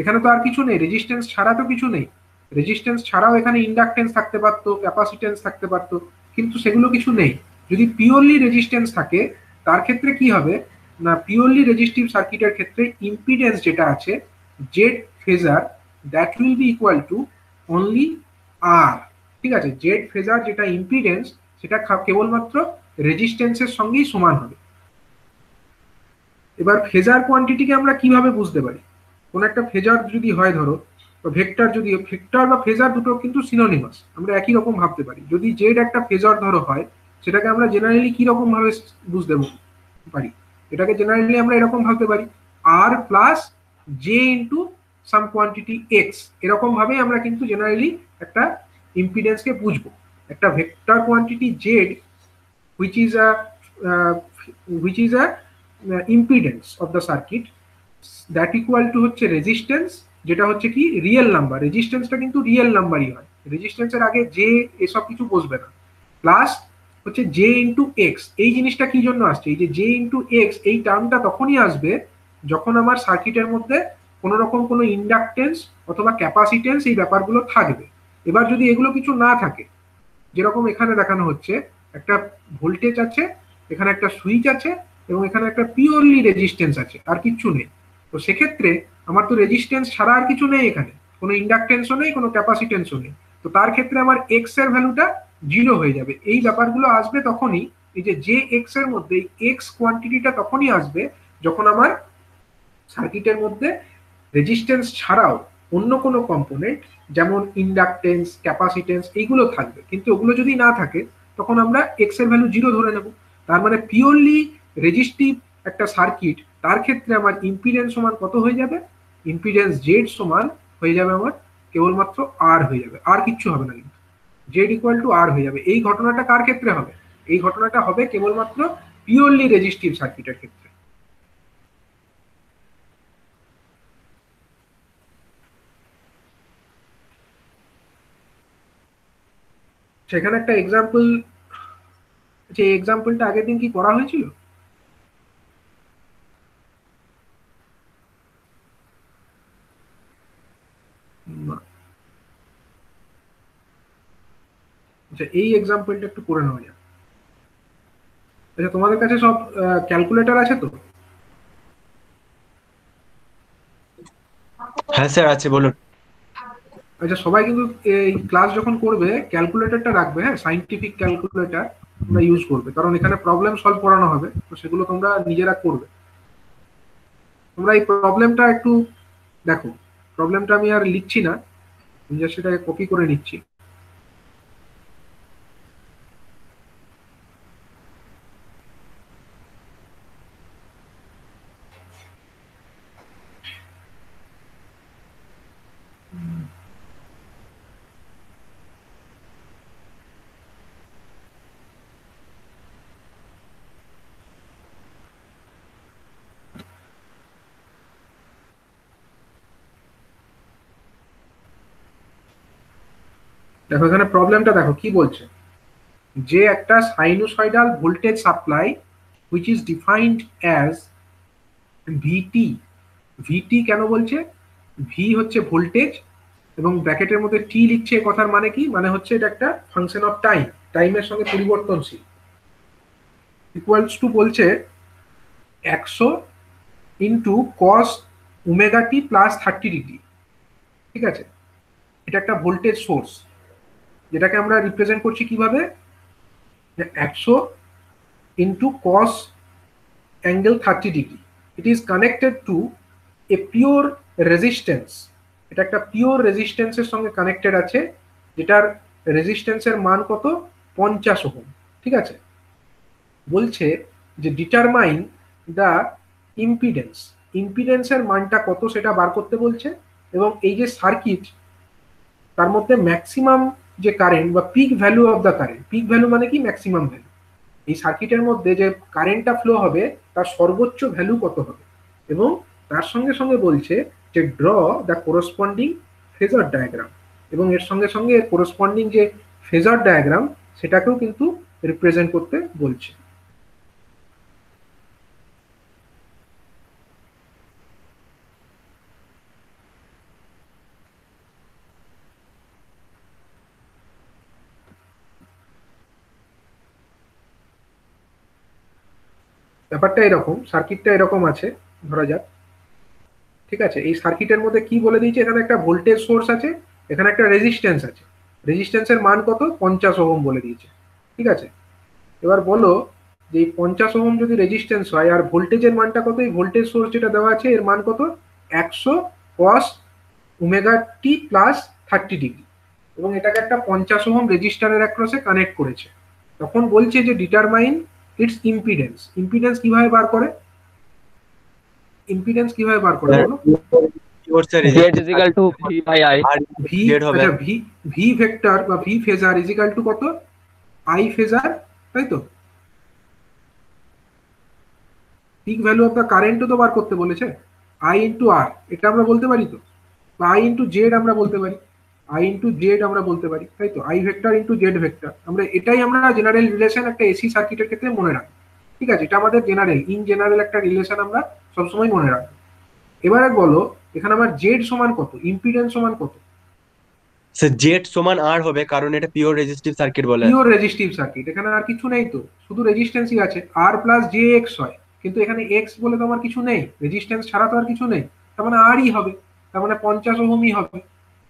এখানে তো আর কিছু নেই, রেজিস্ট্যান্স ছাড়া তো কিছু নেই, রেজিস্ট্যান্স ছাড়াও এখানে ইন্ডাকটেন্স থাকতে পারতো, ক্যাপাসিটেন্স থাকতে পারতো, কিন্তু সেগুলো কিছু নেই। যদি পিওরলি রেজিস্ট্যান্স থাকে তার ক্ষেত্রে কি হবে না, পিওরলি রেজিস্টিভ সার্কিটের ক্ষেত্রে ইম্পিডেন্স যেটা আছে Z phasor that will be equal to only R. ঠিক আছে, জেড ফেজার যেটা ইম্পিডেন্স সেটা কেবলমাত্র রেজিস্ট্যান্সের সঙ্গেই সমান হবে। এবার ফেজার কোয়ান্টিটিকে আমরা কিভাবে বুঝতে পারি? কোন একটা ফেজার যদি হয় ধরো, ভেক্টর, যদি ভেক্টর বা ফেজার দুটো কিন্তু সিনোনিমাস, আমরা একই রকম ভাবতে পারি। যদি জেড একটা ফেজার ধরো হয়, সেটাকে আমরা জেনারেলি কি রকম ভাবে বুঝতে পারি? এটাকে জেনারেলি আমরা এরকম ভাবতে পারি আর প্লাস জে ইন্টু সাম কোয়ান্টিটি এক্স, এরকম ভাবে আমরা কিন্তু জেনারেলি একটা ইম্পিডেন্সকে বুঝবো। একটা vector quantity Z which is a which is a impedance of the circuit that equal to হচ্ছে রেজিস্ট্যান্স, যেটা হচ্ছে কি রিয়েল নাম্বার, রেজিস্ট্যান্সটা কিন্তু রিয়েল নাম্বারই হয়, রেজিস্ট্যান্সের আগে জে এসব কিছু বসবে না, প্লাস হচ্ছে জে ইন্টু এক্স। এই জিনিসটা কি জন্য আসছে, এই যে জে ইন্টু এক্স এই টার্মটা তখনই আসবে যখন আমার সার্কিটের মধ্যে কোনো রকম কোনো ইন্ডাকটেন্স অথবা ক্যাপাসিটেন্স এই ব্যাপারগুলো থাকবে। এবার যদি এগুলো কিছু না থাকে, যেরকম এখানে দেখানো হচ্ছে একটা ভোল্টেজ আছে, এখানে একটা সুইচ আছে এবং এখানে একটা পিওরলি রেজিস্ট্যান্স আছে, আর কিছু নেই, তো সেক্ষেত্রে আমার তো রেজিস্ট্যান্স ছাড়া আর কিছু নেই, এখানে কোনো ইন্ডাকটেন্সও নেই, কোনো ক্যাপাসিটেন্সও নেই, তো তার ক্ষেত্রে আমার এক্স এর ভ্যালুটা 0 হয়ে যাবে। এই ব্যাপারগুলো আসবে তখনই, এই যে এক্স এর মধ্যে এক্স কোয়ান্টিটিটা তখনই আসবে যখন আমার সার্কিটের মধ্যে রেজিস্ট্যান্স ছাড়াও অন্য কোনো কম্পোনেন্ট যেমন ইন্ডাকটেন্স, ক্যাপাসিটেন্স এইগুলো থাকবে, কিন্তু ওগুলো যদি না থাকে তখন আমরা এক্স এর ভ্যালু 0 ধরে নেব। তার মানে পিওরলি রেজিস্টিভ একটা সার্কিট, তার ক্ষেত্রে আমার ইম্পিডেন্স সমান কত হয়ে যাবে, ইম্পিডেন্স জেড সমান হয়ে যাবে আমার কেবলমাত্র আর হয়ে যাবে, আর কিচ্ছু হবে না, কিন্তু জেড ইকুয়াল টু আর হয়ে যাবে। এই ঘটনাটা কার ক্ষেত্রে হবে? এই ঘটনাটা হবে কেবলমাত্র পিওরলি রেজিস্টিভ সার্কিটের ক্ষেত্রে। সেখানে একটা এক্সাম্পল, যে এক্সাম্পলটা আগের দিন কি করা হয়েছিল? না। আচ্ছা, এই এক্সাম্পলটা একটু করে নেওয়া যাক। আচ্ছা, তোমাদের কাছে সব ক্যালকুলেটর আছে তো? হ্যাঁ স্যার আছে, বলুন। আচ্ছা, সবাই কিন্তু এই ক্লাস যখন করবে ক্যালকুলেটরটা রাখবে, হ্যাঁ, সাইন্টিফিক ক্যালকুলেটর তোমরা ইউজ করবে, কারণ এখানে প্রবলেম সলভ করানো হবে, তো সেগুলো তোমরা নিজেরা করবে। তোমরা এই প্রবলেমটা একটু দেখো, প্রবলেমটা আমি আর লিখছি না, আমি জাস্ট সেটাকে কপি করে নিচ্ছি। দেখো এখানে প্রবলেমটা দেখো কি বলছে, যে একটা sinusoidal voltage supply which is defined as ভিটি। ভিটি কেন বলছে? ভি হচ্ছে ভোল্টেজ এবং ব্র্যাকেটের মধ্যে টি লিখছে, কথার মানে কি, মানে হচ্ছে এটা একটা ফাংশন অফ টাইম, টাইমের সঙ্গে পরিবর্তনশীল, ইকুয়ালস টু বলছে 100 into cos omega T plus 30 degree. ঠিক আছে, এটা একটা ভোল্টেজ সোর্স, যেটাকে আমরা রিপ্রেজেন্ট করছি কিভাবে, 100 into cos angle 30 degree. It is connected to a pure resistance, এটা একটা পিওর রেজিস্ট্যান্সের সঙ্গে কানেক্টেড আছে, যেটার রেজিস্ট্যান্সের মান কত, 50 ওহম। ঠিক আছে, বলছে যে ডিটারমাইন দ্য ইম্পিডেন্স, ইম্পিডেন্সের মানটা কত সেটা বার করতে বলছে, এবং এই যে সার্কিট তার মধ্যে ম্যাক্সিমাম যে কারেন্ট বা pick value of the current, pick value মানে কি ম্যাক্সিমাম ভ্যালু, এই সার্কিটের মধ্যে যে কারেন্টটা ফ্লো হবে তার সর্বোচ্চ ভ্যালু কত হবে, এবং তার সঙ্গে সঙ্গে বলছে যে ড্র দ্য কোরসপন্ডিং ফেজার ডায়াগ্রাম, এবং এর সঙ্গে সঙ্গে এর কোরসপন্ডিং যে ফেজার ডায়াগ্রাম সেটাকেও কিন্তু রিপ্রেজেন্ট করতে বলছে। ব্যাপারটা এরকম, সার্কিটটা এরকম আছে ধরা যাক, ঠিক আছে। এই সার্কিটের মধ্যে কি বলে দিয়েছে, এখানে একটা ভোল্টেজ সোর্স আছে, এখানে একটা রেজিস্ট্যান্স আছে, রেজিস্ট্যান্সের মান কত 50 ওহম বলে দিয়েছে, ঠিক আছে। এবার বলো যে এই 50 ওহম যদি রেজিস্ট্যান্স হয় আর ভোল্টেজের মানটা কত, এই ভোল্টেজ সোর্স যেটা দেওয়া আছে এর মান কত 100 cos omega T plus 30 degree, এবং এটাকে একটা 50 ওহম রেজিস্টারের অ্যাক্রসে কানেক্ট করেছে। তখন বলছে যে ডিটারমাইন ইটস ইম্পিডেন্স, ইম্পিডেন্স কিভাবে বার করে, ইম্পিডেন্স কিভাবে বার করে বলো। Z is equal to V by I. V, আচ্ছা ভি, ভি ভেক্টর বা V phasor is equal to কত, আই ফেজার, তাই তো। পিক ভ্যালু অফ দ্য কারেন্টও তো বার করতে বলেছে, আই ইন্টু আর, এটা আমরা বলতে পারি তো, বা আই ইন্টু জেড আমরা বলতে পারি, আই ইন্টু জেড আমরা বলতে পারি, তাই তো, I vector into Z vector, আমরা এটাই আমরা জেনারেল রিলেশন একটা এসি সার্কিটের ক্ষেত্রে মনে রাখি, ঠিক আছে। এটা আমাদের জেনারেল, ইন জেনারেল একটা রিলেশন আমরা সবসময় মনে রাখি। এবারে বলো এখানে আমার জেড সমান কত, ইম্পিডেন্স সমান কত, জেড সমান আর হবে কারণ এটা পিওর রেজিস্টিভ সার্কিট বলে, পিওর রেজিস্টিভ সার্কিট, এখানে আর কিছু নেই তো, শুধু রেজিস্ট্যান্সই আছে, আর প্লাস জে এক্স হয়, কিন্তু এখানে এক্স বলে তো আমার কিছু নেই, রেজিস্ট্যান্স ছাড়া তো আর কিছু নেই, তার মানে আরই হবে, তার মানে 50 ওহমই হবে।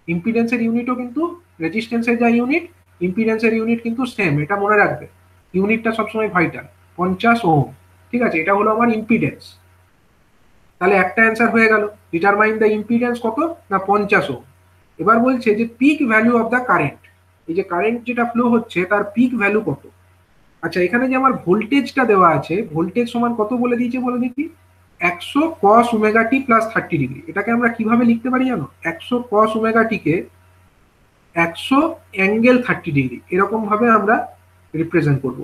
ইম্পিডেন্সের ইউনিটও কিন্তু রেজিস্ট্যান্সের যা ইউনিট, ইম্পিডেন্সের ইউনিট কিন্তু সেম, এটা মনে রাখবে, ইউনিটটা সবসময় ভাইটাল, 50 ওহম, ঠিক আছে। এটা হলো আমার ইম্পিডেন্স, তাহলে একটা অ্যান্সার হয়ে গেল, ডিটারমাইন দ্য ইম্পিডেন্স কত না 50 ওহম। এবার বলছে যে pick value of the current, এই যে কারেন্ট যেটা ফ্লো হচ্ছে তার পিক ভ্যালু কত। আচ্ছা এখানে যে আমার ভোল্টেজটা দেওয়া আছে, ভোল্টেজ সমান কত বলে দিয়েছে, বলে দিচ্ছি 100 cos omega T plus 30 degree. এটাকে আমরা কিভাবে লিখতে পারি জানো, 100 cos ওমেগা টিকে 100 অ্যাঙ্গেল 30 ডিগ্রি এরকম ভাবে আমরা রিপ্রেজেন্ট করব।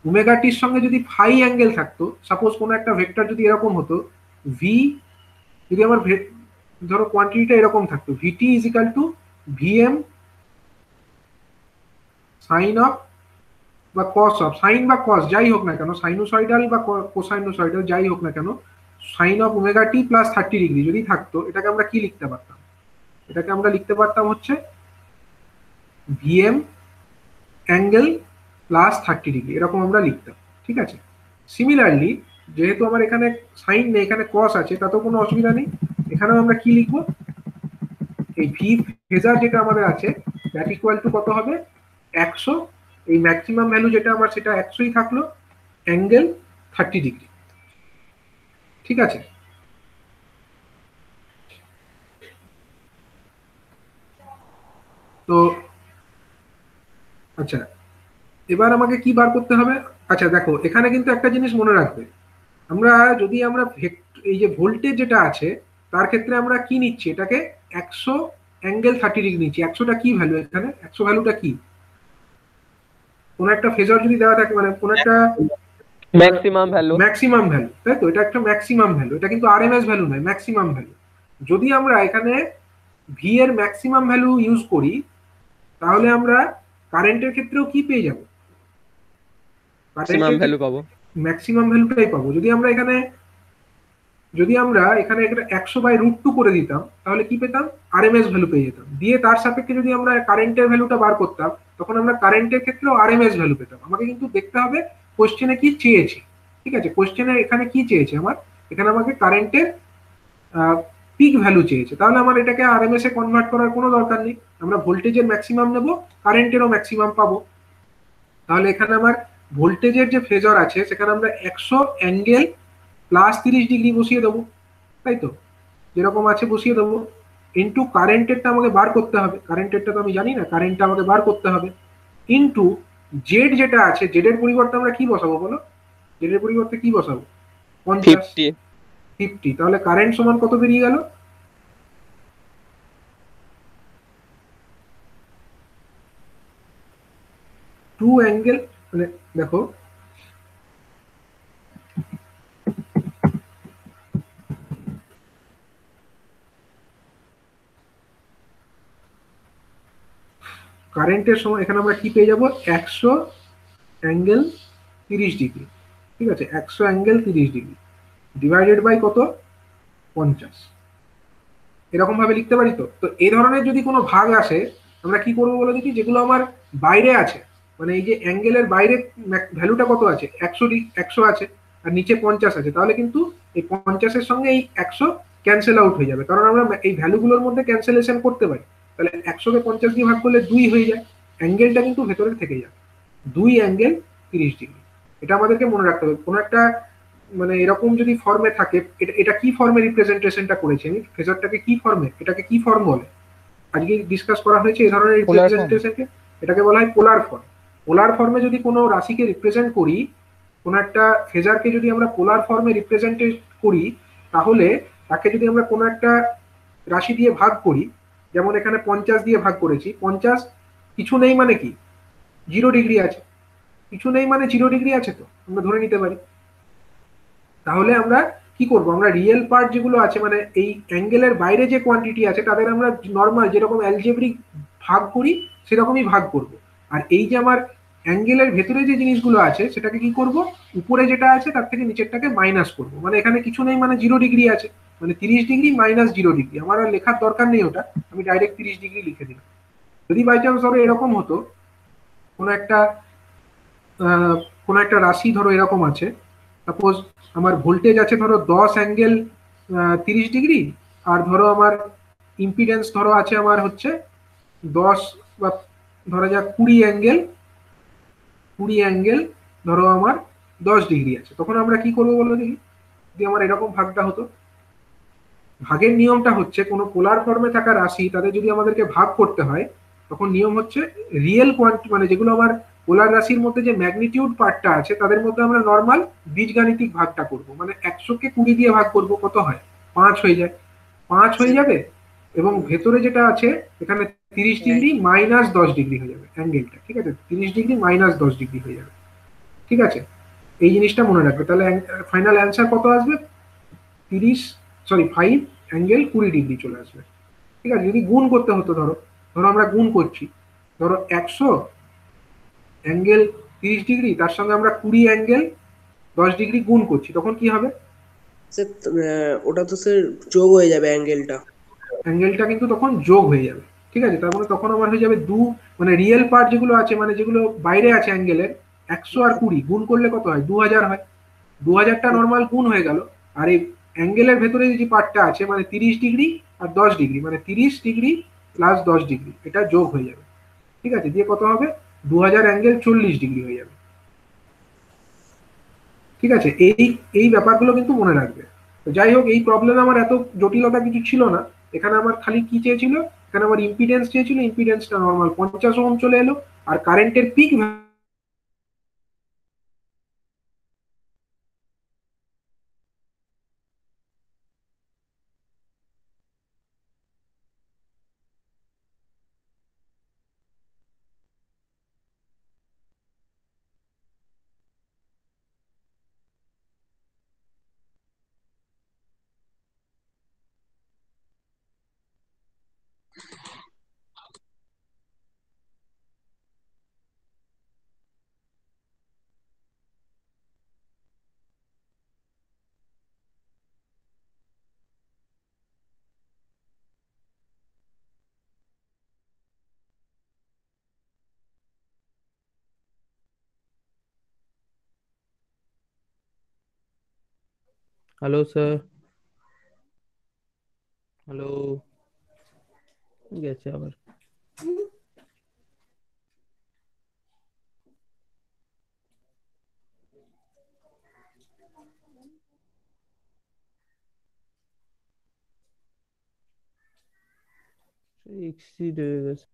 ওমেগা টির সঙ্গে যদি ফাই অ্যাঙ্গেল থাকতো, সাপোজ কোনো একটা ভেক্টর যদি এরকম হতো, ভি যদি আমার ধরো কোয়ান্টিটিটা এরকম থাকতো, VT is equal to VM sine of বা কস অফ, সাইন বা কস যাই হোক না কেন, সাইনোসয়েডাল বা কোসাইনোসয়েডাল যাই হোক না কেন, sine of omega T plus 30 degree যদি থাকতো, এটাকে আমরা কি লিখতে পারতাম, এটাকে আমরা লিখতে পারতাম হচ্ছে ভিএম অ্যাঙ্গেল প্লাস 30 ডিগ্রি, এরকম আমরা লিখতাম, ঠিক আছে। সিমিলারলি যেহেতু আমার এখানে সাইন নেই, এখানে কস আছে, তাতেও কোনো অসুবিধা নেই, এখানেও আমরা কি লিখবো, এই ভি ফেজার যেটা আমাদের আছে দ্যাট ইকুয়াল টু কত হবে 100, এই ম্যাক্সিমাম ভ্যালু যেটা আমার সেটা 100ই থাকলো, অ্যাঙ্গেল 30 ডিগ্রি, ঠিক আছে। তো আচ্ছা এবার আমাকে কি বার করতে হবে, আচ্ছা দেখো এখানে কিন্তু একটা জিনিস মনে রাখবে, আমরা যদি আমরা এই যে ভোল্টেজ যেটা আছে তার ক্ষেত্রে আমরা কি নিচ্ছি, এটাকে 100 অ্যাঙ্গেল 30 ডিগ্রি নিচ্ছি। 100টা কি ভ্যালু, এখানে 100 ভ্যালুটা কি, কোন একটা ফেজার যদি দেওয়া থাকে, মানে কোন একটা ম্যাক্সিমাম ভ্যালু, ম্যাক্সিমাম ভ্যালু, তাই তো, এটা একটা ম্যাক্সিমাম ভ্যালু, এটা কিন্তু আরএমএস ভ্যালু নয়, ম্যাক্সিমাম ভ্যালু। যদি আমরা এখানে ভি এর ম্যাক্সিমাম ভ্যালু ইউজ করি তাহলে আমরা কারেন্টের ক্ষেত্রেও কি পেয়ে যাব, ম্যাক্সিমাম ভ্যালু পাবো, ম্যাক্সিমাম ভ্যালুটাই পাবো। যদি আমরা এখানে 100/√2 করে দিতাম তাহলে কি পেতাম, আরএমএস ভ্যালু পেয়ে যেতাম, দিয়ে তার সাপেক্ষে যদি আমরা কারেন্টের ভ্যালুটা বার করতাম তখন আমরা কারেন্টের ক্ষেত্রেও আরএমএস ভ্যালু পেতাম। আমাকে কিন্তু দেখতে হবে কোশ্চেনে কি চেয়েছে, ঠিক আছে। কোশ্চেনে এখানে কি চেয়েছে, আমার এখানে আমাকে কারেন্টের পিক ভ্যালু চেয়েছে, তাহলে আমার এটাকে আরএমএস এ কনভার্ট করার কোনো দরকার নেই, আমরা ভোল্টেজের ম্যাক্সিমাম নেব, কারেন্টেরও ম্যাক্সিমাম পাবো। তাহলে এখানে আমার ভোল্টেজের যে ফেজার আছে সেখানে আমরা 100 অ্যাঙ্গেল প্লাস 30 ডিগ্রি বসিয়ে দেবো, তাই তো, যেরকম আছে বসিয়ে দেবো, ইন্টু কারেন্টেরটা আমাকে বার করতে হবে, কারেন্টেরটা তো আমি জানি না, কারেন্টটা আমাকে বার করতে হবে, ইন্টু জেড যেটা আছে, জেড এর পরিবর্তে আমরা কি বসাবো বলো, জেড এর পরিবর্তে কি বসাবো? 50। 50। 50, তাহলে কারেন্ট সমান কত বেরিয়ে গেল? টু অ্যাঙ্গেল, মানে দেখো কারেন্টের সময় এখানে আমরা কি পেয়ে যাব? 100 অ্যাঙ্গেল 30 ডিগ্রি। ঠিক আছে, 100 অ্যাঙ্গেল 30 ডিগ্রি ডিভাইডেড বাই কত? 50। এরকম ভাবে লিখতে পারি। তো তো এই ধরনের যদি কোনো ভাগ আসে, আমরা কি করবো বলে দেখি, যেগুলো আমার বাইরে আছে, মানে এই যে অ্যাঙ্গেলের বাইরে ভ্যালুটা কত আছে? 100 আছে, আর নিচে 50 আছে, তাহলে কিন্তু এই 50-এর সঙ্গে এই 100 ক্যান্সেল আউট হয়ে যাবে, কারণ আমরা এই ভ্যালুগুলোর মধ্যে ক্যান্সেলেশন করতে পারি। তাহলে 100-কে 50 দিয়ে ভাগ করলে 2 হয়ে যায়, অ্যাঙ্গেলটা কিন্তু ভেতরে থেকে যাবে। 2 অ্যাঙ্গেল 30 ডিগ্রি, এটা আমাদেরকে মনে রাখতে হবে। কোনো একটা মানে এরকম যদি ফর্মে থাকে, এটা এটা কি ফর্মে রিপ্রেজেন্টেশনটা করেছি আমি, ফেজারটাকে কি ফর্মে, এটাকে কি ফর্ম বলে আজকে ডিসকাস করা হয়েছে এই ধরনের পোলার ফর্ম। রিপ্রেজেন্টেশনকে? এটাকে বলা হয় পোলার ফর্ম। পোলার ফর্মে যদি কোনো রাশিকে রিপ্রেজেন্ট করি, কোনো একটা ফেজারকে যদি আমরা পোলার ফর্মে রিপ্রেজেন্ট করি, তাহলে তাকে যদি আমরা কোনো একটা রাশি দিয়ে ভাগ করি, যেমন এখানে 50 দিয়ে ভাগ করেছি, 50 কিছু নেই মানে কি? 0 ডিগ্রি আছে। কিছু নেই মানে 0 ডিগ্রি আছে, তো আমরা ধরে নিতে পারি। তাহলে আমরা কি করব? আমরা রিয়েল পার্ট যেগুলো আছে, মানে এই অ্যাঙ্গেলের বাইরে যে কোয়ান্টিটি আছে, তাদের আমরা নর্মাল যেরকম অ্যালজেব্রিক ভাগ করি সেরকমই ভাগ করব। আর এই যে আমার অ্যাঙ্গেলের ভেতরে যে জিনিসগুলো আছে, সেটাকে কি করব? উপরে যেটা আছে তার থেকে নিচেরটাকে মাইনাস করব। মানে এখানে কিছু নেই মানে 0 ডিগ্রি আছে, মানে 30 ডিগ্রি মাইনাস 0 ডিগ্রি। আমার আর লেখার দরকার নেই ওটা, আমি ডাইরেক্ট 30 ডিগ্রি লিখে দিলাম। যদি বাই চান্স ধরো এরকম হতো, কোনো একটা আহ, কোনো একটা রাশি ধরো এরকম আছে, সাপোজ আমার ভোল্টেজ আছে ধরো 10 অ্যাঙ্গেল 30 ডিগ্রি, আর ধরো আমার ইম্পিডেন্স ধরো আছে আমার হচ্ছে 10 বা ধরা যাক 20 অ্যাঙ্গেল ধরো আমার 10 ডিগ্রি আছে। তখন আমরা কি করবো বলো দেখি, যদি আমার এরকম ভাগটা হতো? ভাগের নিয়মটা হচ্ছে, কোনো পোলার ফর্মে থাকা রাশি তাদের যদি আমাদেরকে ভাগ করতে হয়, তখন নিয়ম হচ্ছে রিয়েল কোয়ান্টিটি, মানে যেগুলো আমার পোলার রাশির মধ্যে যে ম্যাগনিটিউড পার্টটা আছে তাদের মধ্যে আমরা নর্মাল বীজগাণিতিক ভাগটা করব। মানে 100-কে 20 দিয়ে ভাগ করব, কত হয়? 5 হয়ে যায়। 5 হয়ে যাবে, এবং ভেতরে যেটা আছে এখানে 30 ডিগ্রি মাইনাস 10 ডিগ্রি হয়ে যাবে অ্যাঙ্গেলটা। ঠিক আছে, 30 ডিগ্রি মাইনাস 10 ডিগ্রি হয়ে যাবে। ঠিক আছে, এই জিনিসটা মনে রাখবে। তাহলে ফাইনাল অ্যান্সার কত আসবে? 5 অ্যাঙ্গেল 20 ডিগ্রি চলে আসবে। ঠিক আছে, যদি গুণ করতে হতো, ধরো ধরো আমরা গুণ করছি, ধরো 100 অ্যাঙ্গেল 30 ডিগ্রি, তার সঙ্গে আমরা 20 অ্যাঙ্গেল 10 ডিগ্রি গুণ করছি, তখন কি হবে? স্যার ওটা তো স্যার যোগ হয়ে যাবে অ্যাঙ্গেলটা। অ্যাঙ্গেলটা কিন্তু তখন যোগ হয়ে যাবে। ঠিক আছে, তার মানে তখন আমার হয়ে যাবে মানে রিয়েল পার্ট যেগুলো আছে, মানে যেগুলো বাইরে আছে অ্যাঙ্গেলের, 100 আর 20 গুণ করলে কত হয়? 2000 হয়। 2000টা নর্মাল গুণ হয়ে গেল। আর এই অ্যাঙ্গেলের ভেতরে যে পার্টটা আছে, মানে 30 ডিগ্রি আর 10 ডিগ্রি, মানে 30 ডিগ্রি প্লাস 10 ডিগ্রি, এটা যোগ হয়ে যাবে। ঠিক আছে, দিয়ে কত হবে? 2000 অ্যাঙ্গেল 40 ডিগ্রি হয়ে যাবে। ঠিক আছে, এই এই ব্যাপারগুলো কিন্তু মনে রাখবে। তো যাই হোক, এই প্রবলেমে আমার এত জটিলতা কিছু ছিল না। এখানে আমার খালি কি চেয়েছিল, এখানে আমার ইম্পিডেন্স চেয়েছিল, ইম্পিডেন্সটা নর্মাল 50 ওহম চলে এলো, আর কারেন্টের পিক। Hello sir. हेलो। গেছে আবার। এক্সিড হয়ে গেছে।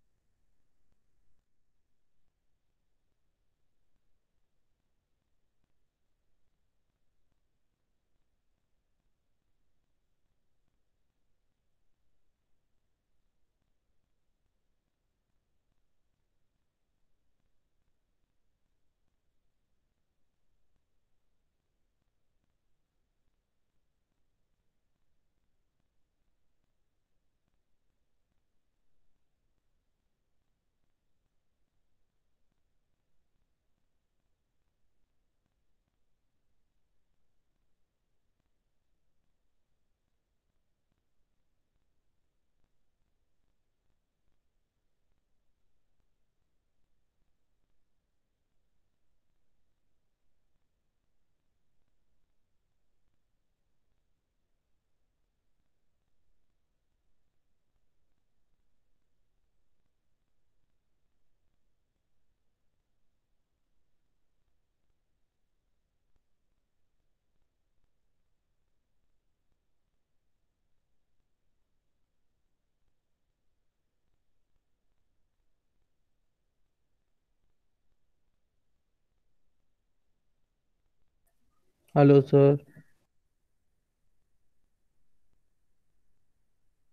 Hello sir.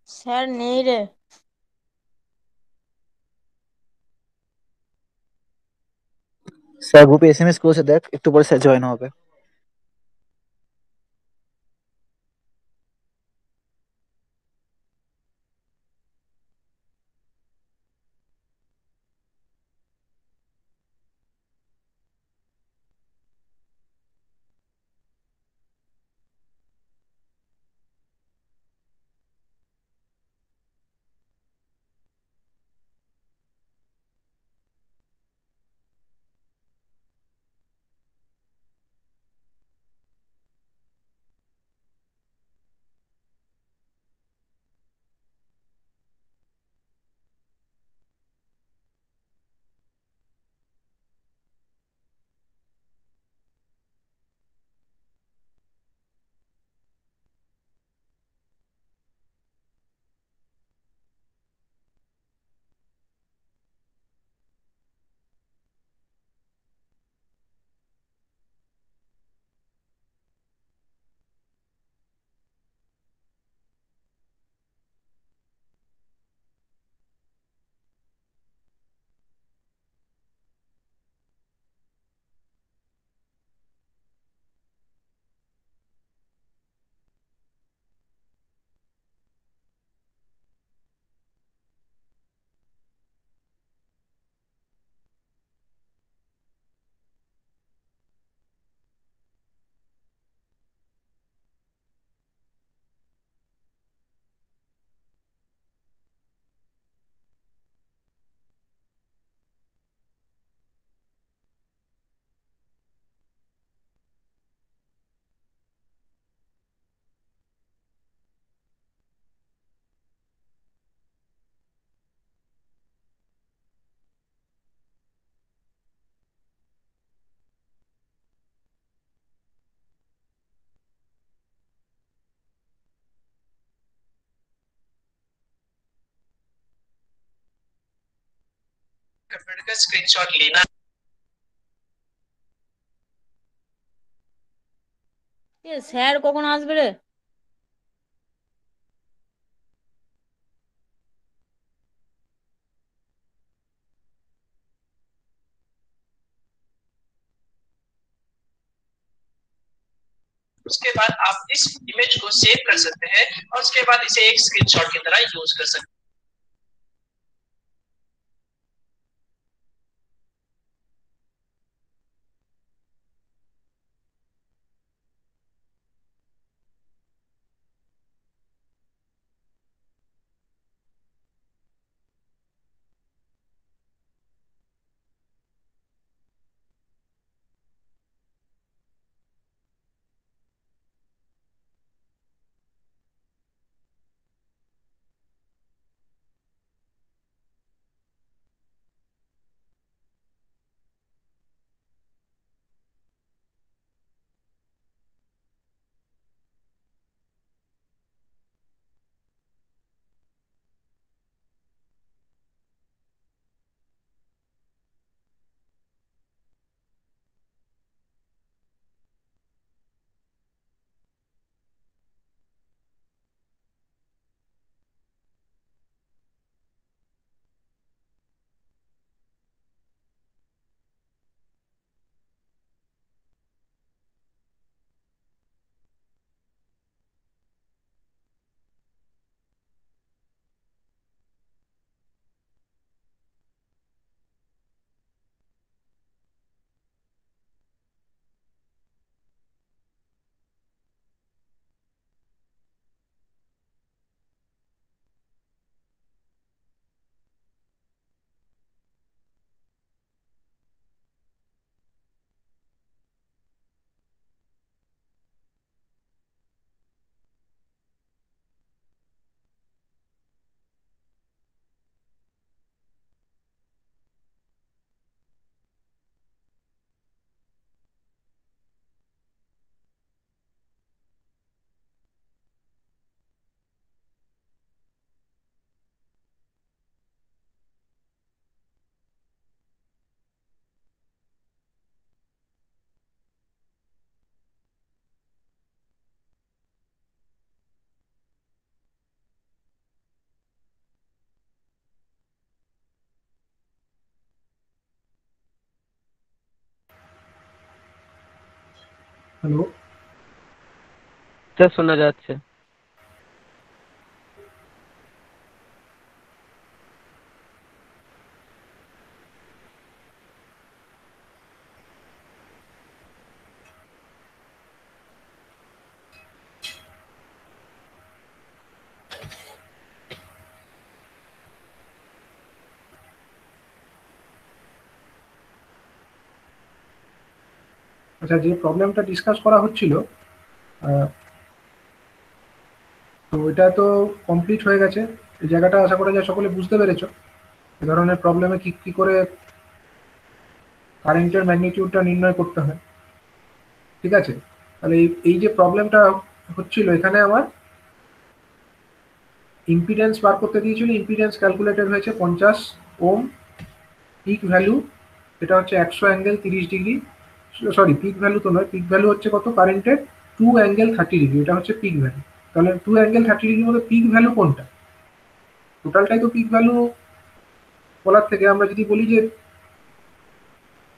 স্যার নেই রে। স্যার গ্রুপে এসএমএস করেছে, দেখ একটু পরে স্যার জয়েন হবে। कंप्यूटर का स्क्रीनशॉट लेना। স্যার কখন আসবে রে? उसके बाद आप इस इमेज को सेव कर सकते हैं और उसके बाद इसे एक स्क्रीनशॉट की तरह यूज कर सकते हैं। হ্যালো, স্যার শোনা যাচ্ছে। আচ্ছা, যে প্রবলেমটা ডিসকাস করা হচ্ছিল, আহ, তো এটা তো কমপ্লিট হয়ে গেছে। এই জায়গাটা আশা করা যায় সকলে বুঝতে পেরেছো এ ধরনের প্রবলেমে কি কি করে কারেন্টের ম্যাগনিটিউডটা নির্ণয় করতে হয়। ঠিক আছে, তাহলে এই যে প্রবলেমটা হচ্ছিল, এখানে আমার ইম্পিডেন্স বার করতে দিয়েছিল। ইম্পিডেন্স ক্যালকুলেটেড হয়েছে 50 ওম। পিক ভ্যালু এটা হচ্ছে 100 angle 30 degree. Sorry, pick value তো নয়, পিক ভ্যালু হচ্ছে কত কারেন্টের 2 অ্যাঙ্গেল 30 ডিগ্রি, এটা হচ্ছে পিক ভ্যালু। তাহলে 2 অ্যাঙ্গেল 30 ডিগ্রির মধ্যে পিক ভ্যালু কোনটা? টোটালটাই তো পিক ভ্যালু বলার থেকে আমরা যদি বলি যে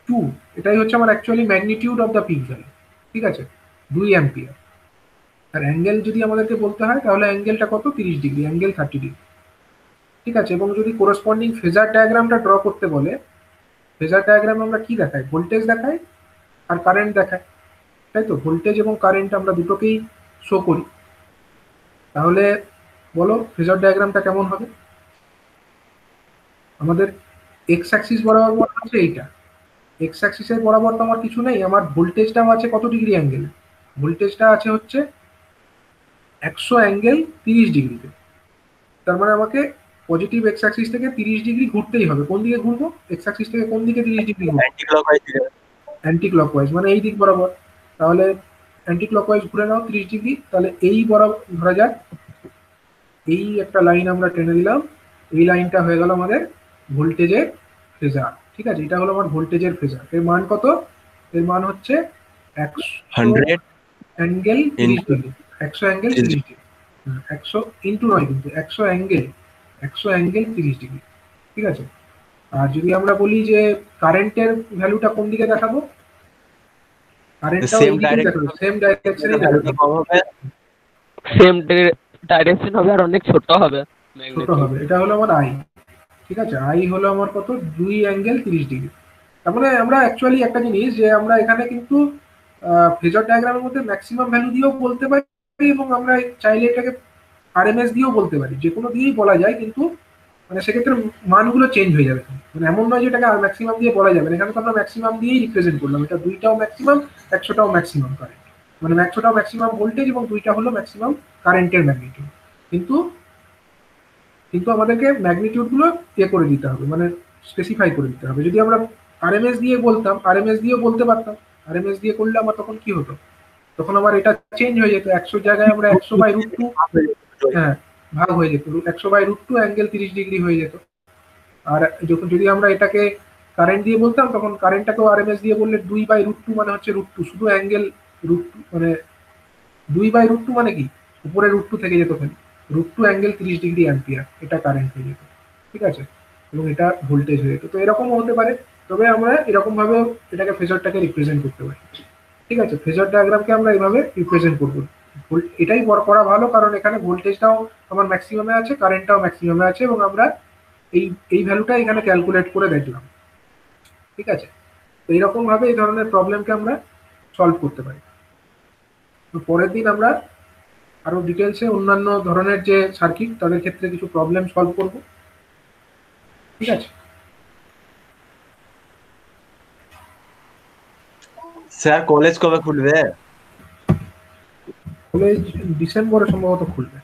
2, এটাই হচ্ছে আমার actually magnitude of the peak value. ঠিক আছে, 2 অ্যাম্পিয়ার। আর অ্যাঙ্গেল যদি আমাদেরকে বলতে হয় তাহলে অ্যাঙ্গেলটা কত? 30 ডিগ্রি, অ্যাঙ্গেল 30 ডিগ্রি। ঠিক আছে, এবং যদি কোরসপন্ডিং ফেজার ডায়াগ্রামটা ড্র করতে বলে, ফেজার ডায়াগ্রামে আমরা কি দেখাই? ভোল্টেজ দেখাই আর কারেন্ট দেখাই, তাই তো? ভোল্টেজ এবং কারেন্ট আমরা দুটোকেই শো করি। তাহলে বলো ফেজার ডায়াগ্রামটা কেমন হবে? আমাদের এক্স অ্যাক্সিস বরাবর আছে এইটা, এক্স অ্যাক্সিসের বরাবর তো আমার কিছু নেই, আমার ভোল্টেজটাও আছে কত ডিগ্রি অ্যাঙ্গেলে? ভোল্টেজটা আছে হচ্ছে 100 অ্যাঙ্গেল 30 ডিগ্রিতে। তার মানে আমাকে পজিটিভ এক্স অ্যাক্সিস থেকে 30 ডিগ্রি ঘুরতেই হবে। কোন দিকে ঘুরবো? এক্স অ্যাক্সিস থেকে কোন দিকে 30 ডিগ্রি ঘুরবো? অ্যান্টি ক্লকওয়াইজ দিকে। অ্যান্টি ক্লকওয়াইজ, মানে এই দিক বরাবর। তাহলে অ্যান্টি ক্লকওয়াইজ ঘুরে নাও 30 ডিগ্রি। তাহলে এই বরাবর ধরা যাক এই একটা লাইন আমরা টেনে দিলাম, এই লাইনটা হয়ে গেল আমাদের ভোল্টেজের ফেজার। ঠিক আছে, এটা হলো আমার ভোল্টেজের ফেজার। এর মান কত? এর মান হচ্ছে 100 100 angle 30 degree. 100 angle 30 degree, 100 into নয় কিন্তু 100 অ্যাঙ্গেল 30 ডিগ্রি। ঠিক আছে, আর যদি আমরা বলি যে কারেন্টের ভ্যালুটা কোন দিকে দেখাবো, কারেন্টটাও সেম এই দিকেই দেখাবো, সেম ডাইরেকশনেই ভ্যালুটা দেখাবো। কম হবে, সেম ডাইরেকশন হবে আর অনেক ছোট হবে ছোট ম্যাগনিটিউড। হবে। এটা হলো আমার আই। ঠিক আছে, আই হলো আমার কত? 2 অ্যাঙ্গেল 30 ডিগ্রি। তার মানে আমরা অ্যাকচুয়ালি একটা জিনিস, যে আমরা এখানে কিন্তু ফেজর ডায়াগ্রামের মধ্যে ম্যাক্সিমাম ভ্যালু দিয়েও বলতে পারি এবং আমরা চাইলে এটাকে আরএমএস দিয়েও বলতে পারি, যে কোনো দিয়েই বলা যায়, কিন্তু মানে সেক্ষেত্রে মানগুলো চেঞ্জ হয়ে যাবে। মানে এমন নয় যে এটাকে ম্যাক্সিমাম দিয়ে বলা যাবে না, এখানে তো আমরা ম্যাক্সিমাম দিয়েই রিপ্রেজেন্ট করলাম। এটা 2টাও ম্যাক্সিমাম, 100টাও ম্যাক্সিমাম কারেন্ট, মানে 100টাও ম্যাক্সিমাম ভোল্টেজ এবং 2টা হলো ম্যাক্সিমাম কারেন্টের ম্যাগনিটিউড। কিন্তু কিন্তু আমাদেরকে ম্যাগনিটিউড গুলো করে দিতে হবে, মানে স্পেসিফাই করে দিতে হবে। যদি আমরা আরএমএস দিয়ে বলতাম, আরএমএস দিয়েও বলতে পারতাম। আরএমএস দিয়ে করলে আমার তখন কি হতো? তখন আমার এটা চেঞ্জ হয়ে যেত, 100 জায়গায় আমরা 100/√2, হ্যাঁ, ভাগ হয়ে যেত, 100/√2 অ্যাঙ্গেল 30 ডিগ্রি হয়ে যেত। আর যখন যদি আমরা এটাকে কারেন্ট দিয়ে বলতাম, তখন কারেন্টটাকেও আরএমএস দিয়ে বললে 2/√2 মানে হচ্ছে √2, শুধু অ্যাঙ্গেল √2, মানে 2/√2 মানে কি? উপরে √2 থেকে যেত, খালি √2 অ্যাঙ্গেল 30 ডিগ্রি অ্যাম্পিয়ার, এটা কারেন্ট হয়ে যেত। ঠিক আছে, এবং এটা ভোল্টেজ হয়ে যেত। তো এরকমও হতে পারে, তবে আমরা এরকম ভাবে এটাকে ফেজরটাকে রিপ্রেজেন্ট করতে পারি। ঠিক আছে, ফেজর ডায়াগ্রামকে আমরা এইভাবে রিপ্রেজেন্ট করবো। এটাই করা ভালো, কারণ এখানে ভোল্টেজটাও আমার ম্যাক্সিমামে আছে, কারেন্টটাও ম্যাক্সিমামে আছে, এবং আমরা এই ভ্যালুটা এখানে ক্যালকুলেট করে দেখলাম। ঠিক আছে, তো এইরকম ভাবে এই ধরনের প্রবলেমকে আমরা সলভ করতে পারি। তো পরের দিন আমরা আরো ডিটেলসে অন্যান্য ধরনের যে সার্কিট, তাদের ক্ষেত্রে কিছু প্রবলেম সলভ করব। ঠিক আছে, স্যার কলেজ কবে খুলবে? কলেজ ডিসেম্বরে সম্ভবত খুলবে।